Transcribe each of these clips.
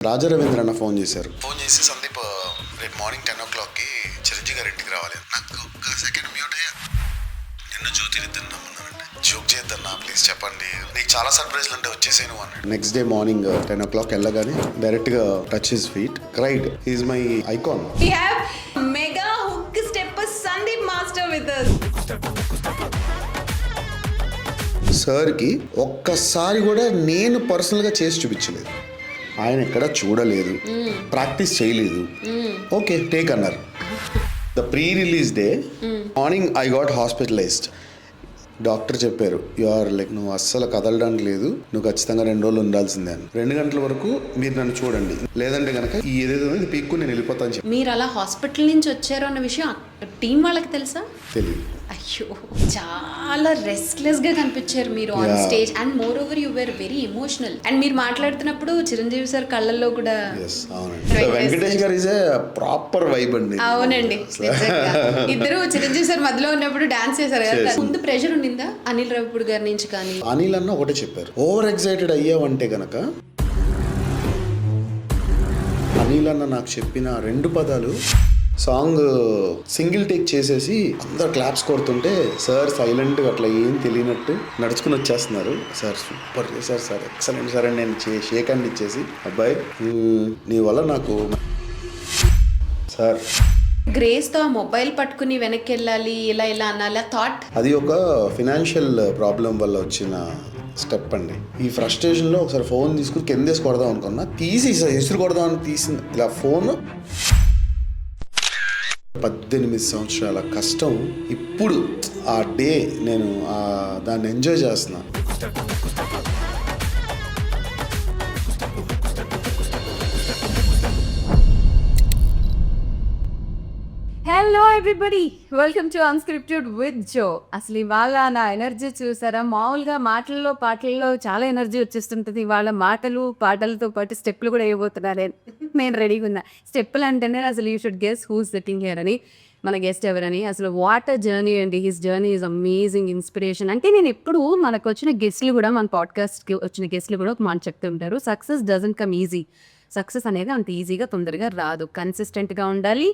రాజా రవీంద్ర అన్న ఫోన్ చేశారు. ఫోన్ చేసి సందీప్ రేపు మార్నింగ్ 10 o'clockకి చిరంజీవి గారి ఇంటికి రావాలి. నాకు ఒక్క సెకండ్ మ్యూట్ అయ్యా. నిన్న జ్యోతిరిద్దరు నమ్మన్నానండి. జోక్ చేద్దన్నా ప్లీజ్ చెప్పండి, నీకు చాలా సర్ప్రైజ్లు అంటే వచ్చేసాను అన్నాడు. నెక్స్ట్ డే మార్నింగ్ 10 o'clock వెళ్ళగానే డైరెక్ట్ గా touch his feet, cried. He is my icon. We have mega hook stepper Sandeep Master with us. సార్కి ఒక్కసారి కూడా నేను పర్సనల్గా చేసి చూపించలేదు. ఆయన ఎక్కడ చూడలేదు, ప్రాక్టీస్ చేయలేదు. ఓకే టేక్ అన్నారు. The pre release day morning I got hospitalised. Doctor చెప్పారు, యు ఆర్ లైక్, నువ్వు అస్సలు కదలడానికి లేదు, నువ్వు ఖచ్చితంగా 2 రోజులు ఉండాల్సిందే అని. 2 గంటల వరకు మీరు నన్ను చూడండి, లేదంటే కనుక ఈ ఏదేదో పీక్కు నేను వెళ్ళిపోతాను చెప్పి. మీరు అలా హాస్పిటల్ నుంచి వచ్చారు అన్న విషయం టీం వాళ్ళకి తెలుసా? తెలియదు. అయ్యో, చాలా రెస్ట్లెస్ గా కనిపించారు మీరు on stage. And moreover you were very emotional. And మీరు మాట్లాడుతున్నప్పుడు చిరంజీవి సార్ కళ్ళల్లో కూడా. వెంకటేష్ గారు ఇస్ ఏ ప్రాపర్ వైబ్ అండి. అవునండి, ఇద్దరు చిరంజీవి సార్ మధ్యలో ఉన్నప్పుడు డాన్స్ చేశారు కదా. ముందు ప్రెషర్ ఉండిందా అనిల్ రావిపూడి గారి నుంచి? కానీ అనిల్ అన్న ఒకటే చెప్పారు, ఓవర్ ఎక్సైటెడ్ అయ్యావంటే గనక. అనిల్ అన్న నాకు చెప్పిన 2 పదాలు, సాంగ్ సింగిల్ టేక్ చేసేసి అందరు క్లాప్స్ కొడుతుంటే సార్ సైలెంట్గా అట్లా ఏం తెలియనట్టు నడుచుకుని వచ్చేస్తున్నారు. సార్ సూపర్ చేశారు సార్, ఎక్సలెంట్ సార్ అని నేను షేక్ హ్యాండ్ ఇచ్చేసి, అబ్బాయి నీ వల్ల నాకు సార్. గ్రేస్తో ఆ మొబైల్ పట్టుకుని వెనక్కి వెళ్ళాలి, ఇలా ఇలా అనాలి థాట్. అది ఒక ఫినాన్షియల్ ప్రాబ్లం వల్ల వచ్చిన స్టెప్ అండి. ఈ ఫ్రస్ట్రేషన్లో ఒకసారి ఫోన్ తీసుకుని కిందేసి కొడదాం అనుకున్నా, తీసి ఇసురు కొడదామని తీసింది ఇలా ఫోన్. 18 సంవత్సరాల కష్టం ఇప్పుడు ఆ డే నేను దాన్ని ఎంజాయ్ చేస్తున్నా. Hello everybody, welcome to unscripted with Jo. అసలు ఇవాళ నా ఎనర్జీ చూసారా? మామూలుగా మాటల్లో పాటల్లో చాలా ఎనర్జీ వచ్చేస్తుంటుంది. ఇవాళ మాటలు పాటలతో పాటు స్టెప్పులు కూడా వేయబోతున్నారు. నేను రెడీగా ఉన్నా. స్టెప్పులు అంటేనే అసలు you should guess who's sitting here అని, మన గెస్ట్ ఎవరని. అసలు వాట్ అ జర్నీ అండి. His journey is amazing, inspiration. అంటే నేను ఎప్పుడు మనకు వచ్చిన గెస్ట్లు కూడా, మన పాడ్కాస్ట్కి వచ్చిన గెస్ట్లు కూడా ఒక మాట చెప్తుంటారు, success doesn't come easy. Success అనేది అంత ఈజీగా తొందరగా రాదు. కన్సిస్టెంట్గా ఉండాలి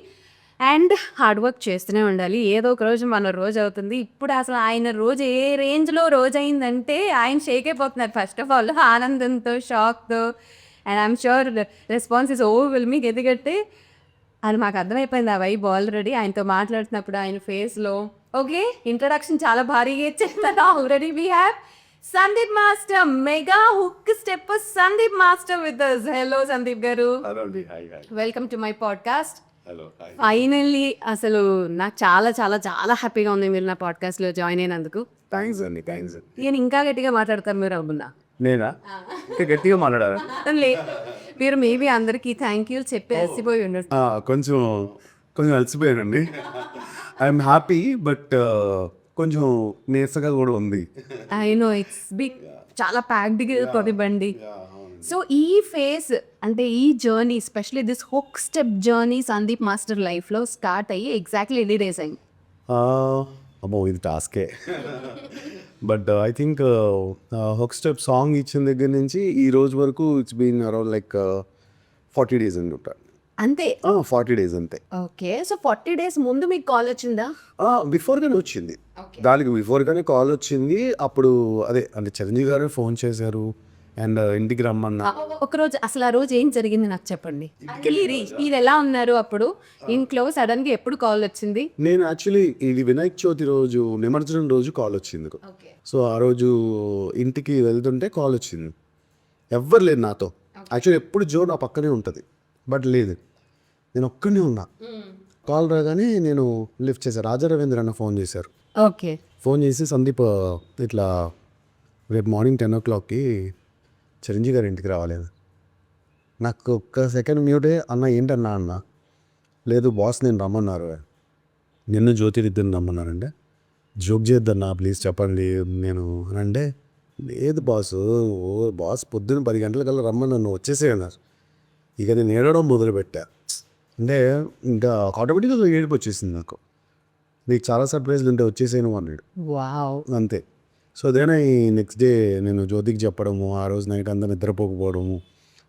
అండ్ హార్డ్ వర్క్ చేస్తూనే ఉండాలి. ఏదో ఒక రోజు మన రోజు అవుతుంది. ఇప్పుడు అసలు ఆయన రోజు ఏ రేంజ్లో రోజు అయిందంటే ఆయన షేక్ అయిపోతున్నారు. ఫస్ట్ ఆఫ్ ఆల్ ఆనందంతో, షాక్తో. And I'm sure response is overwhelming. ఎందుకంటే అది మాకు అర్థమైపోయింది ఆ వైబ్ ఆల్రెడీ ఆయనతో మాట్లాడుతున్నప్పుడు ఆయన ఫేస్లో. ఓకే, ఇంట్రడక్షన్ చాలా భారీగా ఇచ్చేస్తాను. Already we have Sandeep master, mega hook stepper Sandeep master with us. Hello Sandeep garu, welcome to my podcast. Finally అసలు నాకు చాలా చాలా చాలా హ్యాపీగా ఉంది మీరు నా పాడ్కాస్ట్లో జాయిన్ అయినందుకు. థ్యాంక్స్ అండి, థ్యాంక్స్. నేను ఇంకా గట్టిగా మాట్లాడతాను మీరు అవునా? నేనా గట్టిగా మాట్లాడాలి? మీరు మేబీ అందరికీ థ్యాంక్ యూ చెప్పి అలసిపోయి ఉండొచ్చు. కొంచెం అలసిపోయానండి. ఐఎమ్ హ్యాపీ బట్ కొంచెం నీరసంగా కూడా ఉంది. ఐ నో ఇట్స్ బిగ్, చాలా ప్యాక్డ్గా కొద్ది బండి. సో ఈ ఫేస్ అంటే ఈ journey, especially this hook step journey Sandeep master లైఫ్లో స్టార్ట్ అయ్యి ఎగ్జాక్ట్లీ ఎన్ని డేస్ అయింది? అమ్మో ఇది టాస్కే. But I think hook step song ఇచ్చిన దగ్గర నుంచి ఈ రోజు వరకు it's been around like 40 days అనుకుంటా. అంతే? 40 days అంతే. ఓకే, సో 40 days ముందు మీకు కాల్ వచ్చిందా? బిఫోర్గానే వచ్చింది. దానికి బిఫోర్గానే కాల్ వచ్చింది. అప్పుడు అదే అంటే చిరంజీవి గారు ఫోన్ చేశారు అండ్ ఇంటికి రమ్మన్నా. ఒకరోజు అసలు ఆ రోజు ఏం జరిగింది నాకు చెప్పండి. మీరు ఎలా ఉన్నారు అప్పుడు ఇంట్లో? సడన్ గా ఎప్పుడు కాల్ వచ్చింది? నేను యాక్చువల్లీ ఇది వినాయక చవితి రోజు, నిమజ్జనం రోజు కాల్ వచ్చింది. సో ఆ రోజు ఇంటికి వెళ్తుంటే కాల్ వచ్చింది. ఎవ్వరు లేదు నాతో. యాక్చువల్లీ ఎప్పుడు జో నా పక్కనే ఉంటుంది, బట్ లేదు, నేను ఒక్కనే ఉన్నా. కాల్ రాగానే నేను లిఫ్ట్ చేశాను. రాజా రవీంద్ర అన్న ఫోన్ చేశారు. ఓకే, ఫోన్ చేసి సందీప్ ఇట్లా రేపు మార్నింగ్ 10 o'clockకి చిరంజీవి గారి ఇంటికి రావాలి. నాకు ఒక్క సెకండ్ మ్యూటే. అన్న ఏంటన్నా అన్న, లేదు బాస్ నేను రమ్మన్నారు, నిన్ను జ్యోతిరిద్దరిని రమ్మన్నారంటే. జోక్ చేద్దన్నా ప్లీజ్ చెప్పండి నేను అంటే, లేదు బాసు, బాస్ పొద్దున్న 10 గంటలకల్లా రమ్మని నన్ను వచ్చేసేయన్నారు. ఇక నేను ఏడవడం మొదలుపెట్టా. అంటే ఇంకా ఆటోమేటిక్గా ఏడుపు వచ్చేసింది నాకు. నీకు చాలా సర్ప్రైజ్లు ఉంటే వచ్చేసాను అన్నాడు. వావ్, అంతే. సో దెన్ నెక్స్ట్ డే నేను జ్యోతికి చెప్పడము, ఆ రోజు నైట్ అంతా నిద్రపోకపోవడము,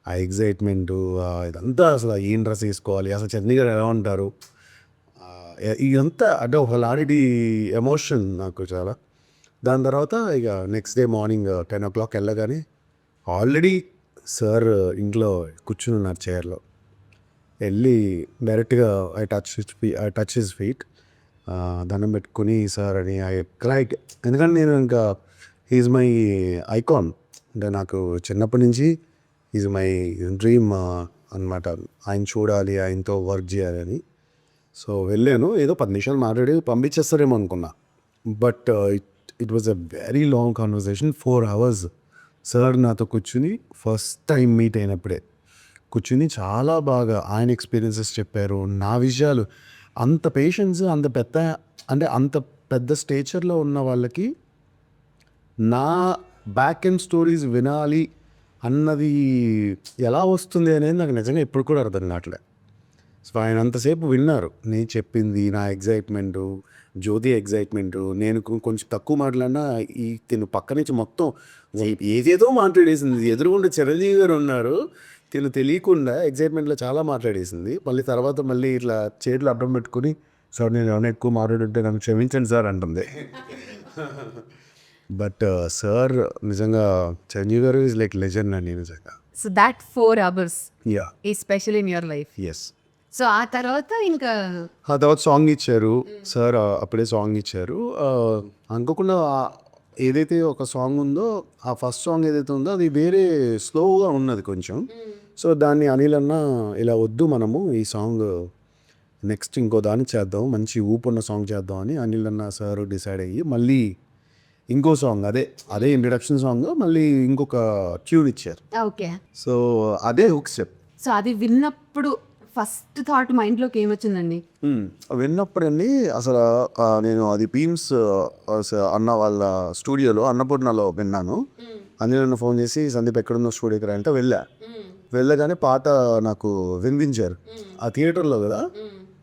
ఆ ఎగ్జైట్మెంటు ఇదంతా అసలు ఏం డ్రెస్ వేసుకోవాలి, అసలు చిరంజీవి గారు ఎలా ఉంటారు, ఇదంతా అంటే ఒకలాంటి ఎమోషన్ నాకు చాలా. దాని తర్వాత ఇక నెక్స్ట్ డే మార్నింగ్ 10 o'clock వెళ్ళగానే ఆల్రెడీ సార్ ఇంట్లో కూర్చుని ఉన్నారు చైర్లో. వెళ్ళి డైరెక్ట్గా ఐ టచ్ హిస్ ఫీట్, దండం పెట్టుకుని సార్ అని ఐ క్రైడ్. ఎందుకంటే నేను ఇంకా హీఈస్ మై ఐకాన్, అంటే నాకు చిన్నప్పటి నుంచి ఈజ్ మై డ్రీమ్ అనమాట. ఆయన చూడాలి, ఆయనతో వర్క్ చేయాలని. సో వెళ్ళాను, ఏదో 10 నిమిషాలు మాట్లాడి పంపించేస్తారేమో అనుకున్నా. But it was a very long conversation, 4 hours. Sir నాతో కూర్చుని ఫస్ట్ టైం మీట్ అయినప్పుడే కూర్చుని చాలా బాగా ఆయన ఎక్స్పీరియన్సెస్ చెప్పారు, నా విషయాలు. అంత పేషెన్స్, అంత పెద్ద స్టేచర్లో ఉన్న వాళ్ళకి నా బ్యాక్ ఎండ్ స్టోరీస్ వినాలి అన్నది ఎలా వస్తుంది అనేది నాకు నిజంగా ఎప్పుడు కూడా అర్థం కావట్లే. సో ఆయన అంతసేపు విన్నారు, నేను చెప్పింది, నా ఎగ్జైట్మెంటు, జ్యోతి ఎగ్జైట్మెంటు. నేను కొంచెం తక్కువ మాట్లాడినా తిను పక్క నుంచి మొత్తం ఏదేదో మాట్లాడేసింది. ఎదురుగుండా చిరంజీవి గారు ఉన్నారు, తిను తెలియకుండా ఎగ్జైట్మెంట్లో చాలా మాట్లాడేసింది. మళ్ళీ ఇట్లా చేతులు అడ్డం పెట్టుకుని, సార్ నేను ఏమైనా ఎక్కువ మాట్లాడుంటే నన్ను క్షమించండి సార్ అంటుంది. బట్ సార్ నిజంగా చిరంజీవి గారు ఈజ్ లైక్ లెజెండ్ అండి నిజంగా. సో దాట్ 4 hours యా, ఈ special in your life. Yes. So ఆ తర్వాత ఇంకా ఆ తర్వాత సాంగ్ ఇచ్చారు సార్, అప్పుడే సాంగ్ ఇచ్చారు. అనుకోకుండా ఏదైతే ఒక సాంగ్ ఉందో, ఆ ఫస్ట్ సాంగ్ ఏదైతే ఉందో అది వేరే స్లోగా ఉన్నది కొంచెం. సో దాన్ని అనిల్ అన్న ఇలా వద్దు, మనము ఈ సాంగ్ నెక్స్ట్ ఇంకో దాన్ని చేద్దాం, మంచి ఊపున్న సాంగ్ చేద్దాం అని అనిల్ అన్న సార్ డిసైడ్ అయ్యి మళ్ళీ ఇంకో సాంగ్, అదే ఇంట్రడక్షన్ సాంగ్, మళ్ళీ ఇంకొక ట్యూన్ ఇచ్చారు. ఓకే. సో అదే హుక్ స్టెప్. సో అది విన్నప్పుడు ఫస్ట్ థాట్ మైండ్లోకి ఏమొచ్చిందండి? విన్నప్పుడండి అసలు నేను అది బీమ్స్ అన్న వాళ్ళ స్టూడియోలో అన్నపూర్ణలో విన్నాను. అనిల్ ఫోన్ చేసి సందీప్ ఎక్కడున్న స్టూడియోకి రా అంటే వెళ్ళగానే పాట నాకు వినిపించారు ఆ థియేటర్లో కదా.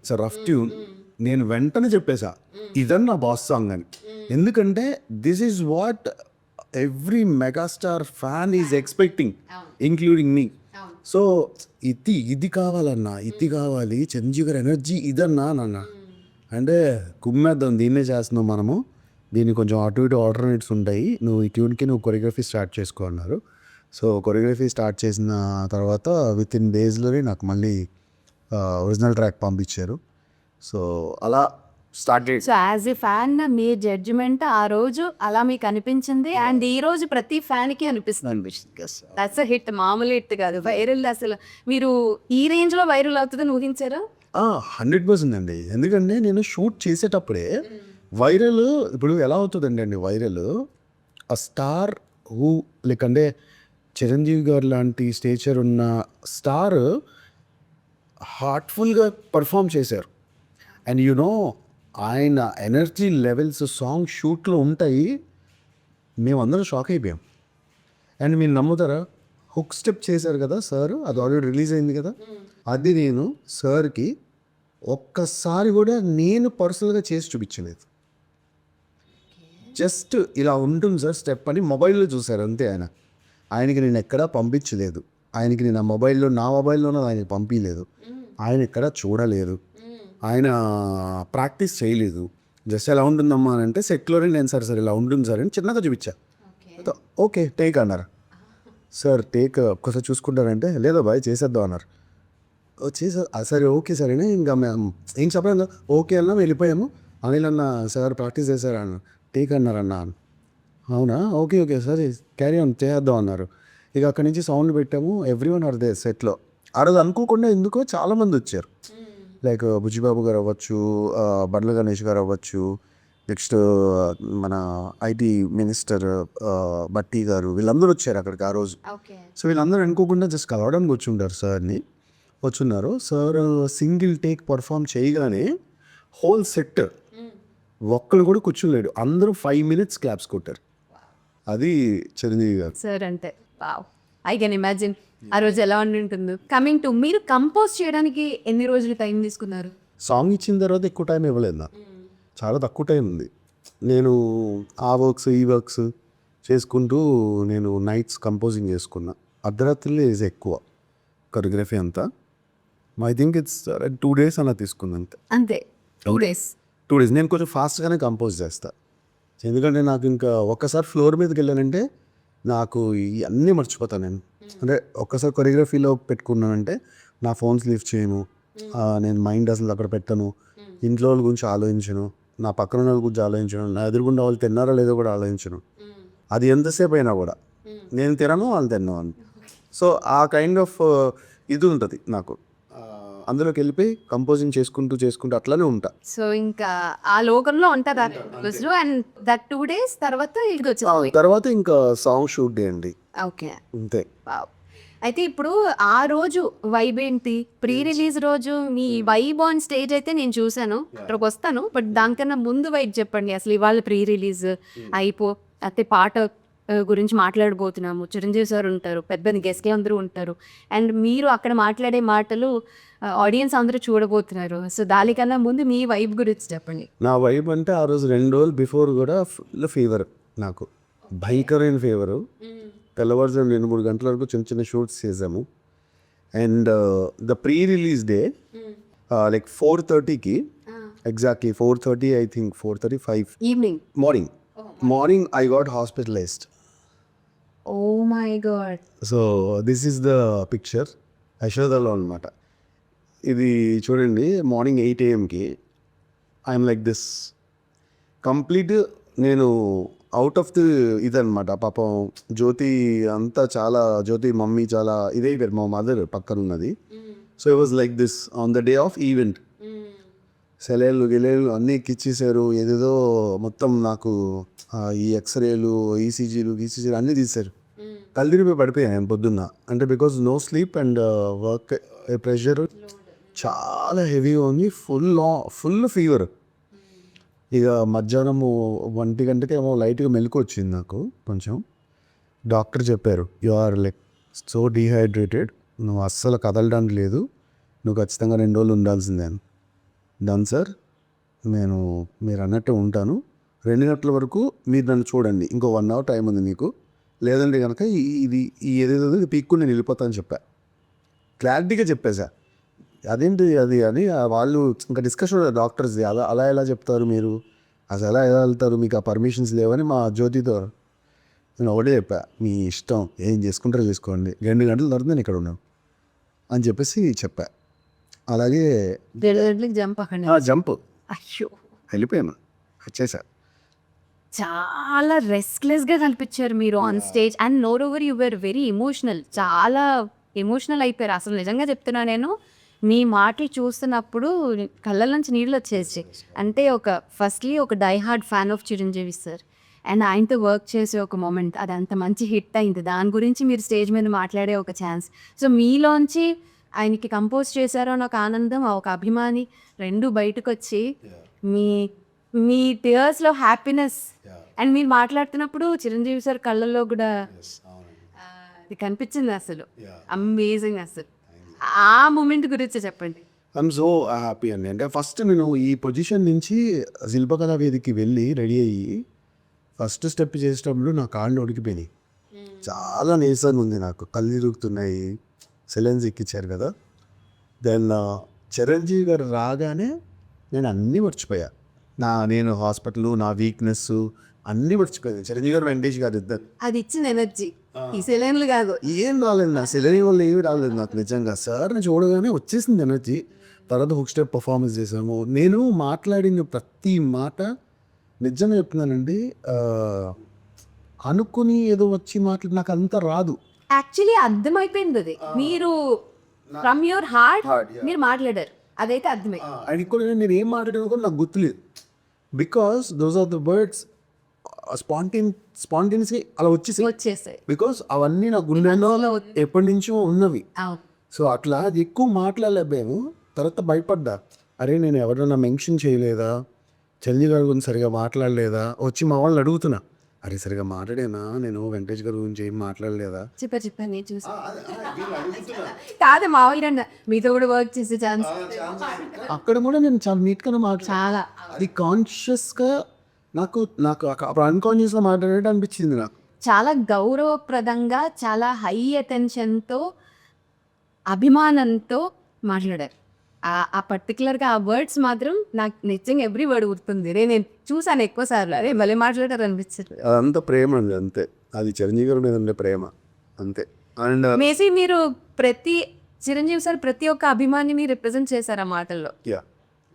సార్ రఫ్ ట్యూన్, నేను వెంటనే చెప్పేసా ఇదన్నా బాస్ సాంగ్ అని. ఎందుకంటే this is what every megastar fan is expecting, including me. So ఇది కావాలన్నా, ఇది కావాలి, చిరంజీవి గారి ఎనర్జీ ఇదన్నా నన్న అంటే కుమ్మేద్దాం, దీన్నే చేస్తున్నాం మనము, దీన్ని కొంచెం అటు ఇటు ఆల్టర్నేట్స్ ఉంటాయి, నువ్వు ఈ ట్యూన్కి నువ్వు కొరియోగ్రఫీ స్టార్ట్ చేసుకో అన్నారు. సో కొరియోగ్రఫీ స్టార్ట్ చేసిన తర్వాత విత్ ఇన్ డేస్లోనే నాకు మళ్ళీ ఒరిజినల్ ట్రాక్ పంపించారు. సో అలా start. So as a fan మీ జడ్జిమెంట్ ఆ రోజు అలా మీకు అనిపించింది, అండ్ ఈ రోజు ప్రతి ఫ్యాన్ కి అనిపిస్తుంది. దట్స్ అ హిట్, మామూలు హిట్ కాదు, వైరల్. అసలు మీరు ఈ రేంజ్ లో వైరల్ అవుతుందని ఊహించారా? 100% అండి. ఎందుకంటే నేను షూట్ చేసేటప్పుడే వైరల్ ఇప్పుడు ఎలా అవుతుందండి వైరల్, ఆ స్టార్ హూ లైక్ అంటే చిరంజీవి గారు లాంటి స్టేచర్ ఉన్న స్టార్ హార్ట్ఫుల్గా పర్ఫామ్ చేశారు. అండ్ ఆయన ఎనర్జీ లెవెల్స్ సాంగ్ షూట్లో ఉంటాయి, మేమందరం షాక్ అయిపోయాం. అండ్ మీరు నమ్ముతారా, హుక్ స్టెప్ చేశారు కదా సార్, అది ఆల్రెడీ రిలీజ్ అయింది కదా, అది నేను సార్కి ఒక్కసారి కూడా నేను పర్సనల్గా చేసి చూపించలేదు. జస్ట్ ఇలా ఉంటుంది సార్ స్టెప్ అని మొబైల్లో చూశారు అంతే. ఆయనకి నేను ఎక్కడా పంపించలేదు, ఆయనకి నేను నా మొబైల్లోనే ఆయనకి పంపించలేదు, ఆయన ఎక్కడా చూడలేదు, ఆయన ప్రాక్టీస్ చేయలేదు. జస్ట్ ఎలా ఉంటుందమ్మా అని అంటే సెట్లోనే నేను సరే ఇలా ఉంటుంది సార్ అని చిన్నగా చూపించా. ఓకే టేక్ అన్నారు. సార్ టేక్ ఒక్కసారి చూసుకుంటారంటే లేదా బాయ్ చేసేద్దాం అన్నారు. సరే ఓకే సరేనే, ఇంకా మేము ఏం చెప్పలేదు, ఓకే అన్నా వెళ్ళిపోయాము. అనిల్ అన్న సార్ ప్రాక్టీస్ చేశారు అన్న, టేక్ అన్నారు అన్న. అవునా, ఓకే సార్ క్యారీ ఆన్ చేద్దాం అన్నారు. ఇక అక్కడి నుంచి సౌండ్ పెట్టాము, ఎవ్రీవన్ ఆర్ దే సెట్లో. ఆ రోజు అనుకోకుండా ఎందుకో చాలామంది వచ్చారు, లైక్ బుజ్జిబాబు గారు అవ్వచ్చు, బండ్ల గణేష్ గారు అవ్వచ్చు, నెక్స్ట్ మన ఐటీ మినిస్టర్ బట్టి గారు, వీళ్ళందరూ వచ్చారు అక్కడికి ఆ రోజు. సో వీళ్ళందరూ అనుకోకుండా జస్ట్ కలవడానికి వచ్చుంటారు సార్ని, వచ్చున్నారు. సార్ సింగిల్ టేక్ పర్ఫామ్ చేయగానే హోల్ సెట్ ఒక్కరు కూడా కూర్చోలేడు, అందరూ 5 minutes క్లాప్స్ కొట్టారు. అది చిరంజీవి గారు సార్ అంటే ఐ కెన్ ఇమాజిన్ ఆ రోజు ఎలా ఉంటుందో. కమింగ్ టు మీరు కంపోజ్ చేయడానికి ఎన్ని రోజులు టైం తీసుకున్నారు? సాంగ్ ఇచ్చిన తర్వాత ఎక్కువ టైం ఇవ్వలేదు నాకు, చాలా తక్కువ టైం ఉంది. నేను ఆ వర్క్స్ ఈ వర్క్స్ చేసుకుంటూ నేను నైట్స్ కంపోజింగ్ చేసుకున్నా, అర్ధరాత్రులు ఈజ్ ఎక్కువ. కొరియోగ్రఫీ అంతా. ఐ థింక్ ఇట్స్ 2 days అలా తీసుకుంది అంతే. అంతే 2 days. 2 days. నేను కొంచెం ఫాస్ట్గానే కంపోజ్ చేస్తా, ఎందుకంటే నాకు ఇంకా ఒక్కసారి ఫ్లోర్ మీదకి వెళ్ళానంటే నాకు ఇవన్నీ మర్చిపోతాను నేను. అంటే ఒక్కసారి కొరియోగ్రఫీలో పెట్టుకున్నానంటే నా ఫోన్స్ లిఫ్ట్ చేయను, నేను మైండ్ అసలు అక్కడ పెట్టను, ఇంట్లో వాళ్ళ గురించి ఆలోచించను, నా పక్కన వాళ్ళ గురించి ఆలోచించను, నా ఎదురుగుండా వాళ్ళు తిన్నారో లేదో కూడా ఆలోచించను. అది ఎంతసేపు అయినా కూడా నేను తినను వాళ్ళు తిన్నాను. సో ఆ కైండ్ ఆఫ్ ఇది ఉంటుంది నాకు. అందులోకి వెళ్ళిపోయి కంపోజింగ్ చేసుకుంటూ అట్లానే ఉంటా. సో ఇంకా ఆ లోకంలో ఉంటారు ఆ రోజు. అండ్ దట్ 2 days తర్వాత ఇది వచ్చింది. తర్వాత ఇంకా సాంగ్ షూట్ డే అండి, ఓకే. అంతే. అయితే ఇప్పుడు ఆ రోజు వైబ్ ఏంటి? ప్రీ రిలీజ్ రోజు మీ వైబ్ ఆన్ స్టేజ్ అయితే నేను చూసాను, అక్కడికి వస్తాను. బట్ దానికన్నా ముందు వైబ్ చెప్పండి. అసలు ఇవాళ ప్రీ రిలీజ్ అయితే పాట గురించి మాట్లాడబోతున్నాము. చిరంజీవి సార్ ఉంటారు, పెద్ద గెస్ట్లు అందరూ ఉంటారు, అండ్ మీరు అక్కడ మాట్లాడే మాటలు ఆడియన్స్ అందరూ చూడబోతున్నారు. సో దానికన్నా ముందు మీ వైబ్ గురించి చెప్పండి. నా వైబ్ అంటే ఆ రోజు 2 రోజులు బిఫోర్ కూడా ఫుల్ ఫీవర్, నాకు భయంకరమైన ఫీవరు. తెల్లవారుజాము 2-3 గంటల వరకు చిన్న చిన్న షూట్స్ చేసాము. And the pre release day like 4:30కి exactly 4:30 I think 4:35 evening morning I got hospitalised. Oh my God. So this is the picture యశోదలో అనమాట. ఇది చూడండి, morning 8 AM I'm like this complete. నేను అవుట్ ఆఫ్ ది ఇదనమాట. పాపం జ్యోతి అంతా చాలా, జ్యోతి మమ్మీ చాలా ఇదైపోయారు, మా మదర్ పక్కన ఉన్నది. So it was like this on the day of event. సెలైన్లు గిలేలు అన్నీ ఎక్కిచ్చేసారు, ఏదేదో మొత్తం నాకు ఈ ఎక్స్రేలు ఈసీజీలు అన్నీ తీశారు. కళ్ళిరిపోయి పడిపోయాను నేను పొద్దున్న. అంటే because no sleep and work pressure చాలా హెవీగా ఉంది, ఫుల్ ఫీవర్. ఇక మధ్యాహ్నము 1 గంటకి ఏమో లైట్గా మెలకు వచ్చింది నాకు కొంచెం. డాక్టర్ చెప్పారు, you are like so dehydrated, నువ్వు అస్సలు కదలడానికి లేదు, నువ్వు ఖచ్చితంగా 2 రోజులు ఉండాల్సిందే. డన్ సార్, నేను మీరు అన్నట్టు ఉంటాను, 2 గంటల వరకు మీరు నన్ను చూడండి, ఇంకో 1 hour టైం ఉంది మీకు, లేదంటే కనుక ఇది ఏదేదో పీక్కు నేను వెళ్ళిపోతాను చెప్పా. క్లారిటీగా చెప్పేసా. అదేంటి అది అని వాళ్ళు ఇంకా డిస్కషన్ డాక్టర్స్ది, అలా ఎలా చెప్తారు మీరు, అసలు ఎలా వెళ్తారు, మీకు ఆ పర్మిషన్స్ లేవని మా జ్యోతితో నేను ఒకటే చెప్పా, మీ ఇష్టం ఏం చేసుకుంటారో చేసుకోండి, 2 గంటల తర్వాత నేను ఇక్కడ ఉన్నాను అని చెప్పేసి చెప్పా. అలాగే జంప్ అయ్యో వెళ్ళిపోయాను, వచ్చేసా. చాలా రెస్ట్లెస్గా కనిపించారు మీరు on stage. And moreover you were very emotional, చాలా ఎమోషనల్ అయిపోయారు. అసలు నిజంగా చెప్తున్నా, నేను మీ మాటలు చూస్తున్నప్పుడు కళ్ళ నుంచి నీళ్ళు వచ్చేసి. అంటే ఫస్ట్లీ ఒక die hard fan of Chiranjeevi sir, and ఆయనతో వర్క్ చేసే ఒక మూమెంట్, అది అంత మంచి హిట్ అయింది, దాని గురించి మీరు స్టేజ్ మీద మాట్లాడే ఒక ఛాన్స్. సో మీలోంచి ఆయనకి కంపోజ్ చేశారో నాకు ఆనందం, ఒక అభిమాని, 2 బయటకు వచ్చి మీ టీయర్స్లో హ్యాపీనెస్. అండ్ మీరు మాట్లాడుతున్నప్పుడు చిరంజీవి సార్ కళ్ళల్లో కూడా అది కనిపించింది. అసలు అమేజింగ్. అసలు ఆ మూమెంట్ గురించి చెప్పండి. ఐఎమ్ సో హ్యాపీ అండి. అంటే ఫస్ట్ నేను ఈ పొజిషన్ నుంచి శిల్పకళా వేదికకి వెళ్ళి రెడీ అయ్యి ఫస్ట్ స్టెప్ చేసేటప్పుడు నా కాళ్ళు ఉడికిపోయినాయి, చాలా నీరసంగా ఉంది, నాకు కళ్ళు తిరుగుతున్నాయి, సెలెన్స్ ఎక్కించారు కదా. దెన్ చిరంజీవి గారు రాగానే నేను అన్నీ మర్చిపోయా, నేను హాస్పిటల్, నా వీక్నెస్ అన్నీ మర్చిపోయాను. చిరంజీవి గారు, వెంకటేష్ గారు ఇద్దరు, అది ఇచ్చిన ఎనర్జీ ఈ సెలైన్లు కాదు, ఏం రాలేదు నా సెలైన్ వల్ల ఏమి రాలేదు నాకు నిజంగా. సార్ని చూడగానే వచ్చేసింది ఎనర్జీ. తర్వాత హుక్ స్టెప్ పర్ఫార్మెన్స్ చేసాము. నేను మాట్లాడిన ప్రతి మాట నిజంగా చెప్తున్నానండి, అనుకుని ఏదో వచ్చి మాట్లాడి నాకు అంత రాదు. యాక్చువల్లీ అర్థమైపోయింది, అది మీరు ఫ్రమ్ యువర్ హార్ట్ మీరు మాట్లాడారు, అదైతే అర్థమైంది. అది కూడా నేను ఏం మాట్లాడాను కూడా నాకు గుర్తులేదు, because those are the words స్పాంటేనియస్గా అలా వచ్చేసాయి. బికాస్ అవన్నీ నా గుండెలో ఎప్పటి నుంచో ఉన్నవి. సో అట్లా ఎక్కువ మాట్లాడలేకపోయాము. తర్వాత భయపడ్డా, అరే నేను ఎవరైనా మెన్షన్ చేయలేదా, చిరంజీవి గారి గురించి సరిగా మాట్లాడలేదా, వచ్చి మా వాళ్ళని అడుగుతున్నా, అరే సరిగా మాట్లాడేనా నేను, వెంకటేష్ గారి గురించి ఏం మాట్లాడలేదా, చెప్పారు నేను చూసి కాదు మామూలుగా మీతో కూడా వర్క్ చేసే ఛాన్స్. అక్కడ కూడా నేను చాలా నీట్గానే చాలా అది కాన్షియస్గా నాకు అన్కాన్షియస్గా మాట్లాడేట అనిపించింది నాకు. చాలా గౌరవప్రదంగా, చాలా హై అటెన్షన్తో అభిమానంతో మాట్లాడారు. ఆ పర్టికులర్గా ఆ వర్డ్స్ మాత్రం నాకు నిజంగా ఎవ్రీ వర్డ్ గుర్తుంది. నేను చూసాను ఎక్కువ సార్లు, అరే భలే మాట్లాడారు అనిపించారు. అదంతా ప్రేమ అండి, అంతే. అది చిరంజీవి గారి మీద ఉండే ప్రేమ అంతే. అండ్ మేసీ మీరు చిరంజీవి సార్ ప్రతి ఒక్క అభిమానిని రిప్రజెంట్ చేశారు ఆ మాటల్లో. యా,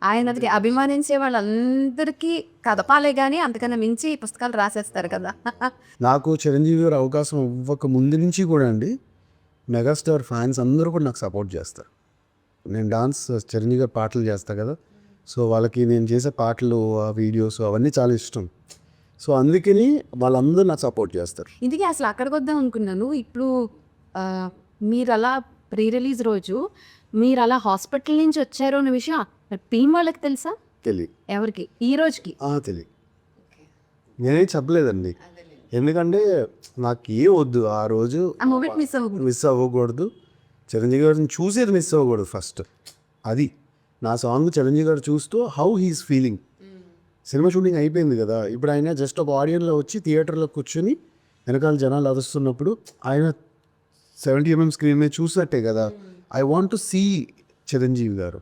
ఆయనకి అభిమానించే వాళ్ళందరికీ కదపాలే కానీ అంతకన్నా మించి పుస్తకాలు రాసేస్తారు కదా. నాకు చిరంజీవి గారు అవకాశం ఇవ్వక ముందు నుంచి కూడా అండి మెగాస్టార్ ఫ్యాన్స్ అందరూ కూడా నాకు సపోర్ట్ చేస్తారు. నేను డాన్స్ చిరంజీవి గారు పాటలు చేస్తా కదా, సో వాళ్ళకి నేను చేసే పాటలు, ఆ వీడియోస్ అవన్నీ చాలా ఇష్టం. సో అందుకని వాళ్ళందరూ నాకు సపోర్ట్ చేస్తారు. ఇందుకే అసలు అక్కడికి వద్దాం అనుకున్నాను. ఇప్పుడు మీరు అలా ప్రీ రిలీజ్ రోజు మీరు అలా హాస్పిటల్ నుంచి వచ్చారు అన్న విషయం టీం వాళ్ళకి తెలుసా? తెలియదు. ఎవరికి? ఈ రోజుకి తెలియదు. నేనేం చెప్పలేదండి, ఎందుకంటే నాకు ఏం వద్దు ఆ రోజు. ఆ మూమెంట్ మిస్ అవ్వకూడదు, చిరంజీవి గారిని చూసేది మిస్ అవ్వకూడదు ఫస్ట్. అది నా సాంగ్ చిరంజీవి గారు చూస్తూ how he's feeling. Cinema shooting అయిపోయింది కదా, ఇప్పుడు ఆయన జస్ట్ ఒక ఆడియన్లో వచ్చి థియేటర్లో కూర్చొని వెనకాల జనాలు అరుస్తున్నప్పుడు ఆయన 70mm స్క్రీన్ మీద చూసినట్టే కదా. I want to see Chiranjeevi garu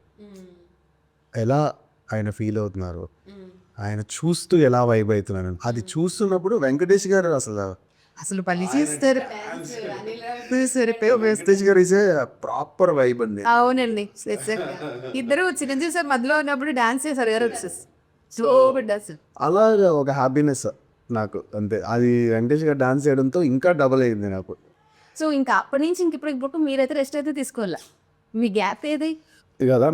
ఎలా ఆయన ఫీల్ అవుతున్నారు, ఆయన చూస్తూ ఎలా వైబ్ అవుతున్నారు. అది చూస్తున్నప్పుడు వెంకటేష్ గారు అసలు పని చేస్తారు. వెంకటేష్ గారు ఇస్ ప్రాపర్ వైబ్ అండి. అవునండి, ఇద్దరు చిరంజీవి సార్ మధ్యలో ఉన్నప్పుడు డాన్స్ చేశారు కదా, సో గుడ్ అసలు. అలాగా ఒక హ్యాపీనెస్ నాకు అంతే. అది వెంకటేష్ గారు డాన్స్ చేయడంతో ఇంకా డబల్ అయింది నాకు. సో ఇంకా అప్పటి నుంచి ఇప్పుడు మీరైతే రెస్ట్ అయితే తీసుకోవాలా, మీ గ్యాప్ ఏది కదా.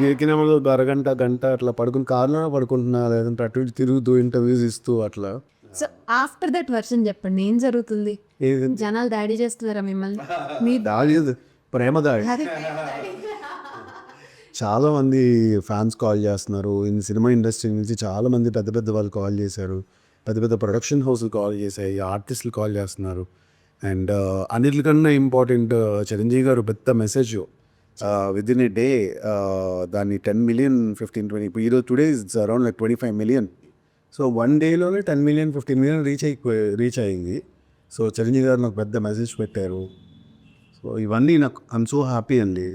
ఎక్కిన అరగంట గంట అట్లా పడుకుని కార్లోనే పడుకుంటున్నా, లేదంటే అటు ఇటు తిరుగుతూ ఇంటర్వ్యూస్ ఇస్తూ అట్లా. సో ఆఫ్టర్ దట్ వర్షన్ చెప్పండి, ఏం జరుగుతుంది? జనాలు దాడి చేస్తున్నారా మిమ్మల్ని? మీ దాడి, ప్రేమ దాడి. చాలా మంది ఫ్యాన్స్ కాల్ చేస్తున్నారు. సినిమా ఇండస్ట్రీ నుంచి చాలా మంది పెద్ద పెద్ద వాళ్ళు కాల్ చేశారు, పెద్ద పెద్ద ప్రొడక్షన్ హౌస్లు కాల్ చేశాయి, ఆర్టిస్టులు కాల్ చేస్తున్నారు. అండ్ అన్నిటికన్నా ఇంపార్టెంట్, చిరంజీవి గారు పెద్ద message with in a day దాన్ని 10 million 15-20 ఈరోజు today it's around like 25 million. So 1 dayలోనే 10 million 15 million reach అయ్యింది. సో చిరంజీవి గారు నాకు పెద్ద మెసేజ్ పెట్టారు. సో ఇవన్నీ నాకు ఐఎమ్ సో హ్యాపీ అండి.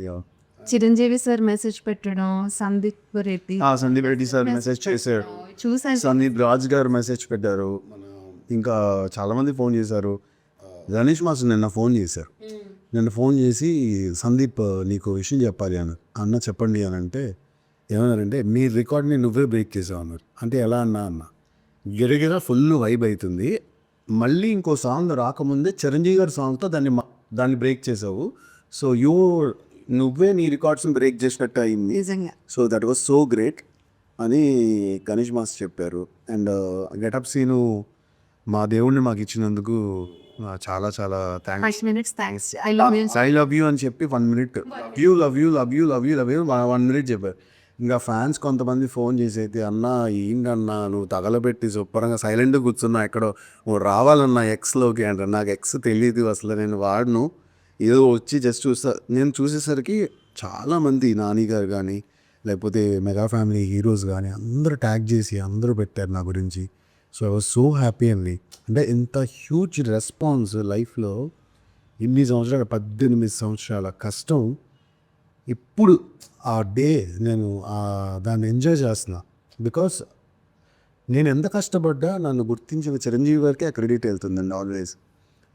చిరంజీవి సార్ మెసేజ్ పెట్టడం, సందీప్ రెడ్డి సార్ మెసేజ్ చేశారు, చూసాను. సందీప్ రాజ్ గారు మెసేజ్ పెట్టారు, ఇంకా చాలామంది ఫోన్ చేశారు. గణేష్ మాస్టర్ నిన్న ఫోన్ చేశారు. నిన్న ఫోన్ చేసి సందీప్ నీకు విషయం చెప్పాలి అన్న చెప్పండి అని అంటే ఏమన్నారంటే మీ రికార్డ్ని నువ్వే బ్రేక్ చేసావు అన్నారు. అంటే ఎలా అన్న గిరగిర ఫుల్ వైబ్ అవుతుంది, మళ్ళీ ఇంకో సాంగ్ రాకముందే చిరంజీవి గారి సాంగ్తో దాన్ని బ్రేక్ చేసావు. సో నువ్వే నీ రికార్డ్స్ని బ్రేక్ చేసినట్టు అయింది. So that was so great అని గణేష్ మాస్టర్ చెప్పారు. అండ్ గెటప్ సీను మా దేవుణ్ణి మాకు ఇచ్చినందుకు చాలా చాలా థ్యాంక్స్. ఐ లవ్ యూ అని చెప్పి 1 minute లవ్ యూ 1 minute చెప్పారు. ఇంకా ఫ్యాన్స్ కొంతమంది ఫోన్ చేసి అయితే అన్న ఏంటన్నా నువ్వు తగలబెట్టి శుభ్రంగా సైలెంట్గా కూర్చున్నా, ఎక్కడో నువ్వు రావాలన్నా ఎక్స్లోకి అంటారు. నాకు ఎక్స్ తెలియదు అసలు, నేను వాడను, ఏదో వచ్చి జస్ట్ నేను చూసేసరికి చాలామంది నాని గారు కానీ లేకపోతే మెగా ఫ్యామిలీ హీరోస్ కానీ అందరూ ట్యాగ్ చేసి అందరూ పెట్టారు నా గురించి. So I was so happy అండి. అంటే ఇంత హ్యూజ్ రెస్పాన్స్ లైఫ్లో ఇన్ని సంవత్సరాలు 18 సంవత్సరాల కష్టం ఇప్పుడు ఆ డే నేను దాన్ని ఎంజాయ్ చేస్తున్నా. బికాస్ నేను ఎంత కష్టపడ్డా నన్ను గుర్తించిన చిరంజీవి గారికి ఆ క్రెడిట్ వెళ్తుందండి ఆల్వేస్.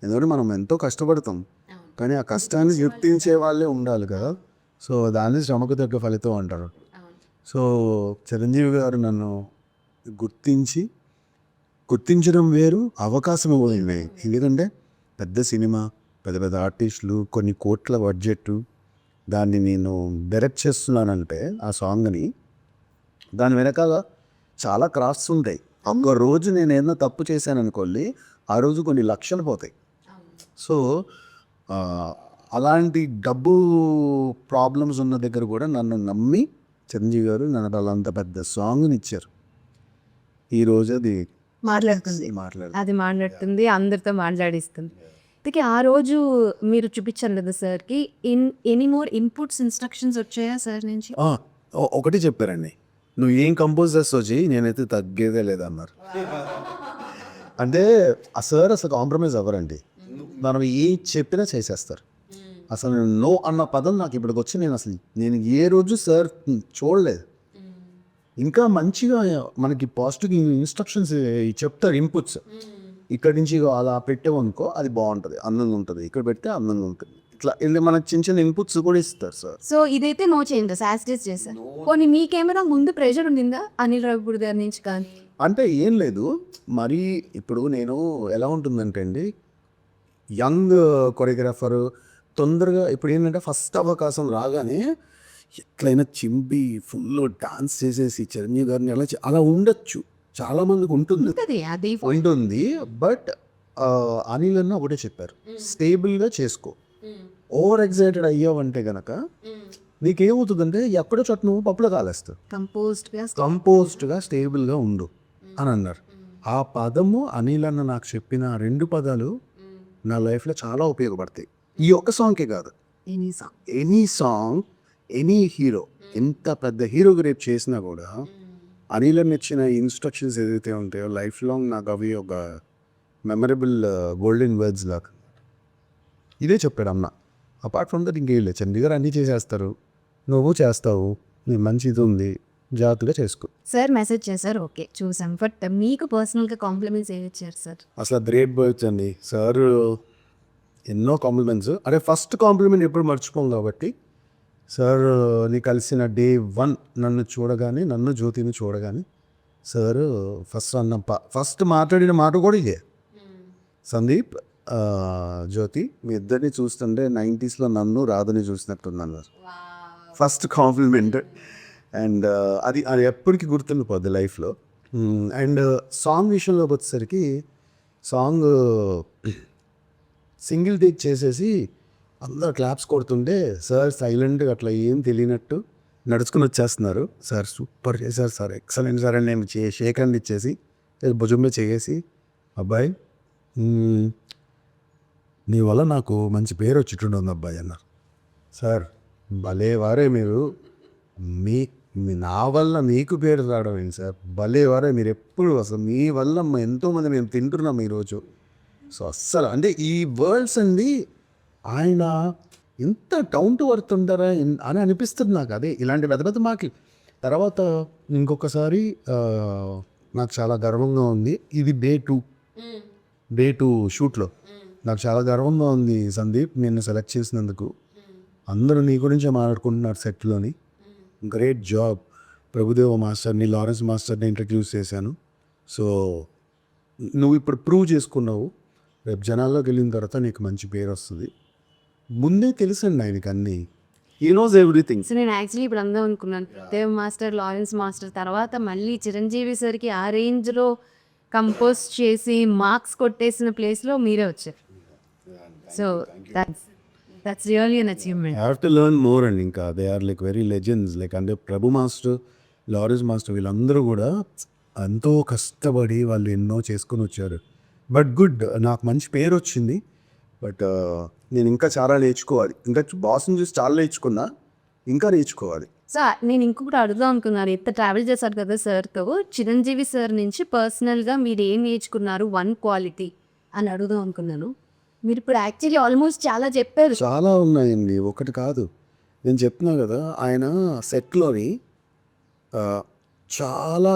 ఎందుకంటే మనం ఎంతో కష్టపడతాం, కానీ ఆ కష్టాన్ని గుర్తించే వాళ్ళే ఉండాలి కదా. సో దాన్ని శ్రమకు తగ్గ ఫలితం అంటారు. సో చిరంజీవి గారు నన్ను గుర్తించడం వేరు, అవకాశం ఇవ్వలేదు. ఎందుకంటే పెద్ద సినిమా, పెద్ద పెద్ద ఆర్టిస్టులు, కొన్ని కోట్ల బడ్జెట్, దాన్ని నేను డైరెక్ట్ చేస్తున్నానంటే ఆ సాంగ్ని దాని వెనకాల చాలా క్రాఫ్ట్స్ ఉంటాయి. ఒక్క రోజు నేను ఏదైనా తప్పు చేశాను అనుకోండి, ఆ రోజు కొన్ని లక్షలు పోతాయి. సో అలాంటి డబ్బు ప్రాబ్లమ్స్ ఉన్న దగ్గర కూడా నన్ను నమ్మి చిరంజీవి గారు నన్ను అంత పెద్ద సాంగ్ని ఇచ్చారు. ఈరోజు అది మాట్లాడుతుంది, అందరితో మాట్లాడిస్తుంది. అందుకే ఆ రోజు మీరు చూపించారు కదా సార్కి, ఎనీ మోర్ ఇన్పుట్స్ ఇన్స్ట్రక్షన్స్ వచ్చాయా సార్ నుంచి? ఒకటి చెప్పారండి, నువ్వు ఏం కంపోజ్ చేస్తావు చెయ్యి, నేనైతే తగ్గేదే లేదన్నారు. అంటే ఆ సార్ అసలు కాంప్రమైజ్ అవ్వరండి, మనం ఏం చెప్పినా చేసేస్తారు. అసలు నో అన్న పదం నాకు ఇప్పటికి వచ్చి నేను ఏ రోజు సార్ చూడలేదు. ఇంకా మంచిగా మనకి పాజిటివ్ ఇన్స్ట్రక్షన్స్ చెప్తారు, ఇన్పుట్స్. ఇక్కడి నుంచి అలా పెట్టామనుకో అది బాగుంటుంది, అందంగా ఉంటుంది, ఇక్కడ పెడితే అందంగా ఉంటుంది, ఇట్లా వెళ్ళి మనకి చిన్న చిన్న ఇన్పుట్స్ కూడా ఇస్తారు సార్. సో ఇదైతే నో చేంజెస్ యాస్టేజ్ చేశారు. కొన్ని మీకేమైనా ముందు ప్రెషర్ ఉండిందా అనిల్ రావిపూడి గారి నుంచి కానీ? అంటే ఏం లేదు, మరి ఇప్పుడు నేను ఎలా ఉంటుందంటే అండి, యంగ్ కొరియోగ్రాఫర్ తొందరగా ఇప్పుడు ఏంటంటే ఫస్ట్ అవకాశం రాగానే ఎట్లయినా చింపి ఫుల్ డాన్స్ చేసేసి చిరంజీవి గారిని అలా ఉండొచ్చు, చాలా మందికి ఉంటుంది అది ఉంటుంది. బట్ అనిల్ అన్న ఒకటే చెప్పారు, స్టేబుల్గా చేసుకో. ఓవర్ ఎగ్జైటెడ్ అయ్యావంటే గనక నీకేమవుతుందంటే ఎక్కడో చోట నువ్వు పప్పులో కాలేస్తావు. కంపోజ్డ్గా స్టేబుల్గా ఉండు అని అన్నారు. ఆ పదము అనిల్ అన్న నాకు చెప్పిన 2 పదాలు నా లైఫ్లో చాలా ఉపయోగపడతాయి. ఈ ఒక్క సాంగ్కే కాదు, ఎనీ సాంగ్, ఎనీ హీరో, ఎంత పెద్ద హీరోకి రేపు చేసినా కూడా అనిల్ అన్న ఇచ్చిన ఇన్స్ట్రక్షన్స్ ఏదైతే ఉంటాయో లైఫ్ లాంగ్ నాకు అవి ఒక మెమరబుల్ గోల్డెన్ వర్డ్స్ లాగా. ఇదే చెప్పాడు అన్న. అపార్ట్ ఫ్రమ్ దట్ ఇంకేం లేదు, చండీ గారు అన్నీ చేసేస్తారు, నువ్వు చేస్తావు, నీ మంచి ఇది ఉంది, జాగ్రత్తగా చేసుకో. సార్ మెసేజ్ చేశారు, ఓకే చూసాం. బట్ మీకు పర్సనల్గా కాంప్లిమెంట్స్ ఏమి ఇచ్చారు సార్? అసలు గ్రేట్ బర్డ్స్ అండి సార్, ఎన్నో కాంప్లిమెంట్స్. అరే ఫస్ట్ కాంప్లిమెంట్ ఎప్పుడు మర్చిపోం కాబట్టి, సార్ నీ కలిసిన డే 1 నన్ను చూడగానే, నన్ను జ్యోతిని చూడగానే సార్ ఫస్ట్ మాట్లాడిన మాట కూడా ఇదే, సందీప్ జ్యోతి మీ ఇద్దరిని చూస్తుంటే 90sలో నన్ను రాధని చూసినట్టున్నాను, ఫస్ట్ కాంప్లిమెంట్. అండ్ అది అది ఎప్పటికీ గుర్తుండిపోద్ది లైఫ్లో. అండ్ సాంగ్ విషయంలోకి వచ్చేసరికి సాంగ్ సింగిల్ టేక్ చేసేసి అందరు క్లాప్స్ కొడుతుంటే సార్ సైలెంట్గా అట్లా ఏం తెలియనట్టు నడుచుకుని వచ్చేస్తున్నారు. సార్ సూపర్ చేశారు సార్, ఎక్సలెంట్ సార్ అని నేను షేక్ హ్యాండ్ ఇచ్చేసి భుజంలో చేసి, అబ్బాయి నీ వల్ల నాకు మంచి పేరు వచ్చిట్టుండదు అబ్బాయి అన్నారు. సార్ భలే వారే మీరు, నా వల్ల మీకు పేరు రావడం ఏంటి సార్, భలే వారే మీరు, ఎప్పుడు అసలు మీ వల్ల ఎంతోమంది మేము తింటున్నాం ఈరోజు. సో అస్సలు అంటే ఈ వర్డ్స్ అండి, ఆయన ఇంత డౌన్ టు వర్త్ ఉంటారా అని అనిపిస్తుంది నాకు. అదే ఇలాంటి పెద్ద పెద్ద మాకి తర్వాత ఇంకొకసారి నాకు చాలా గర్వంగా ఉంది. ఇది డే 2 షూట్లో నాకు చాలా గర్వంగా ఉంది సందీప్, నిన్ను సెలెక్ట్ చేసినందుకు. అందరూ నీ గురించే మాట్లాడుకుంటున్నారు సెట్లోని. Great job. ప్రభుదేవ మాస్టర్ని, లారెన్స్ మాస్టర్ని ఇంట్రడ్యూస్ చేశాను. సో నువ్వు ఇప్పుడు ప్రూవ్ చేసుకున్నావు, రేపు జనాల్లోకి వెళ్ళిన తర్వాత నీకు మంచి పేరు వస్తుంది. ముందే తెలుసండి ఆయనకి అన్నీ, హీ నోస్ ఎవ్రీథింగ్. సో నేను యాక్చువల్లీ ఇప్పుడు అందాం అనుకున్నాను, దేవ్ మాస్టర్, లారెన్స్ మాస్టర్ తర్వాత మళ్ళీ చిరంజీవి సార్కి ఆ రేంజ్లో కంపోజ్ చేసి మార్క్స్ కొట్టేసిన ప్లేస్లో మీరే వచ్చారు. So that's really an achievement. I have to learn more and ఇంకా they are like very legends. Like అంటే ప్రభు మాస్టర్, లారెన్స్ మాస్టర్ వీళ్ళందరూ కూడా ఎంతో కష్టపడి వాళ్ళు ఎన్నో చేసుకొని వచ్చారు. బట్ గుడ్, నాకు మంచి పేరు వచ్చింది. బట్ నేను ఇంకా చాలా నేర్చుకోవాలి, ఇంకా బాస్ని చూసి చాలా నేర్చుకున్నా, ఇంకా నేర్చుకోవాలి. సో నేను ఇంకొకటి అడుగుదాం అనుకున్నాను, ఎంత ట్రావెల్ చేశారు కదా సార్తో, చిరంజీవి సార్ నుంచి పర్సనల్గా మీరు ఏం నేర్చుకున్నారు, 1 క్వాలిటీ అని అడుగుదాం అనుకున్నాను. మీరు ఇప్పుడు యాక్చువల్లీ ఆల్మోస్ట్ చాలా చెప్పారు. చాలా ఉన్నాయండి, ఒకటి కాదు. నేను చెప్తున్నా కదా, ఆయన సెట్లోని చాలా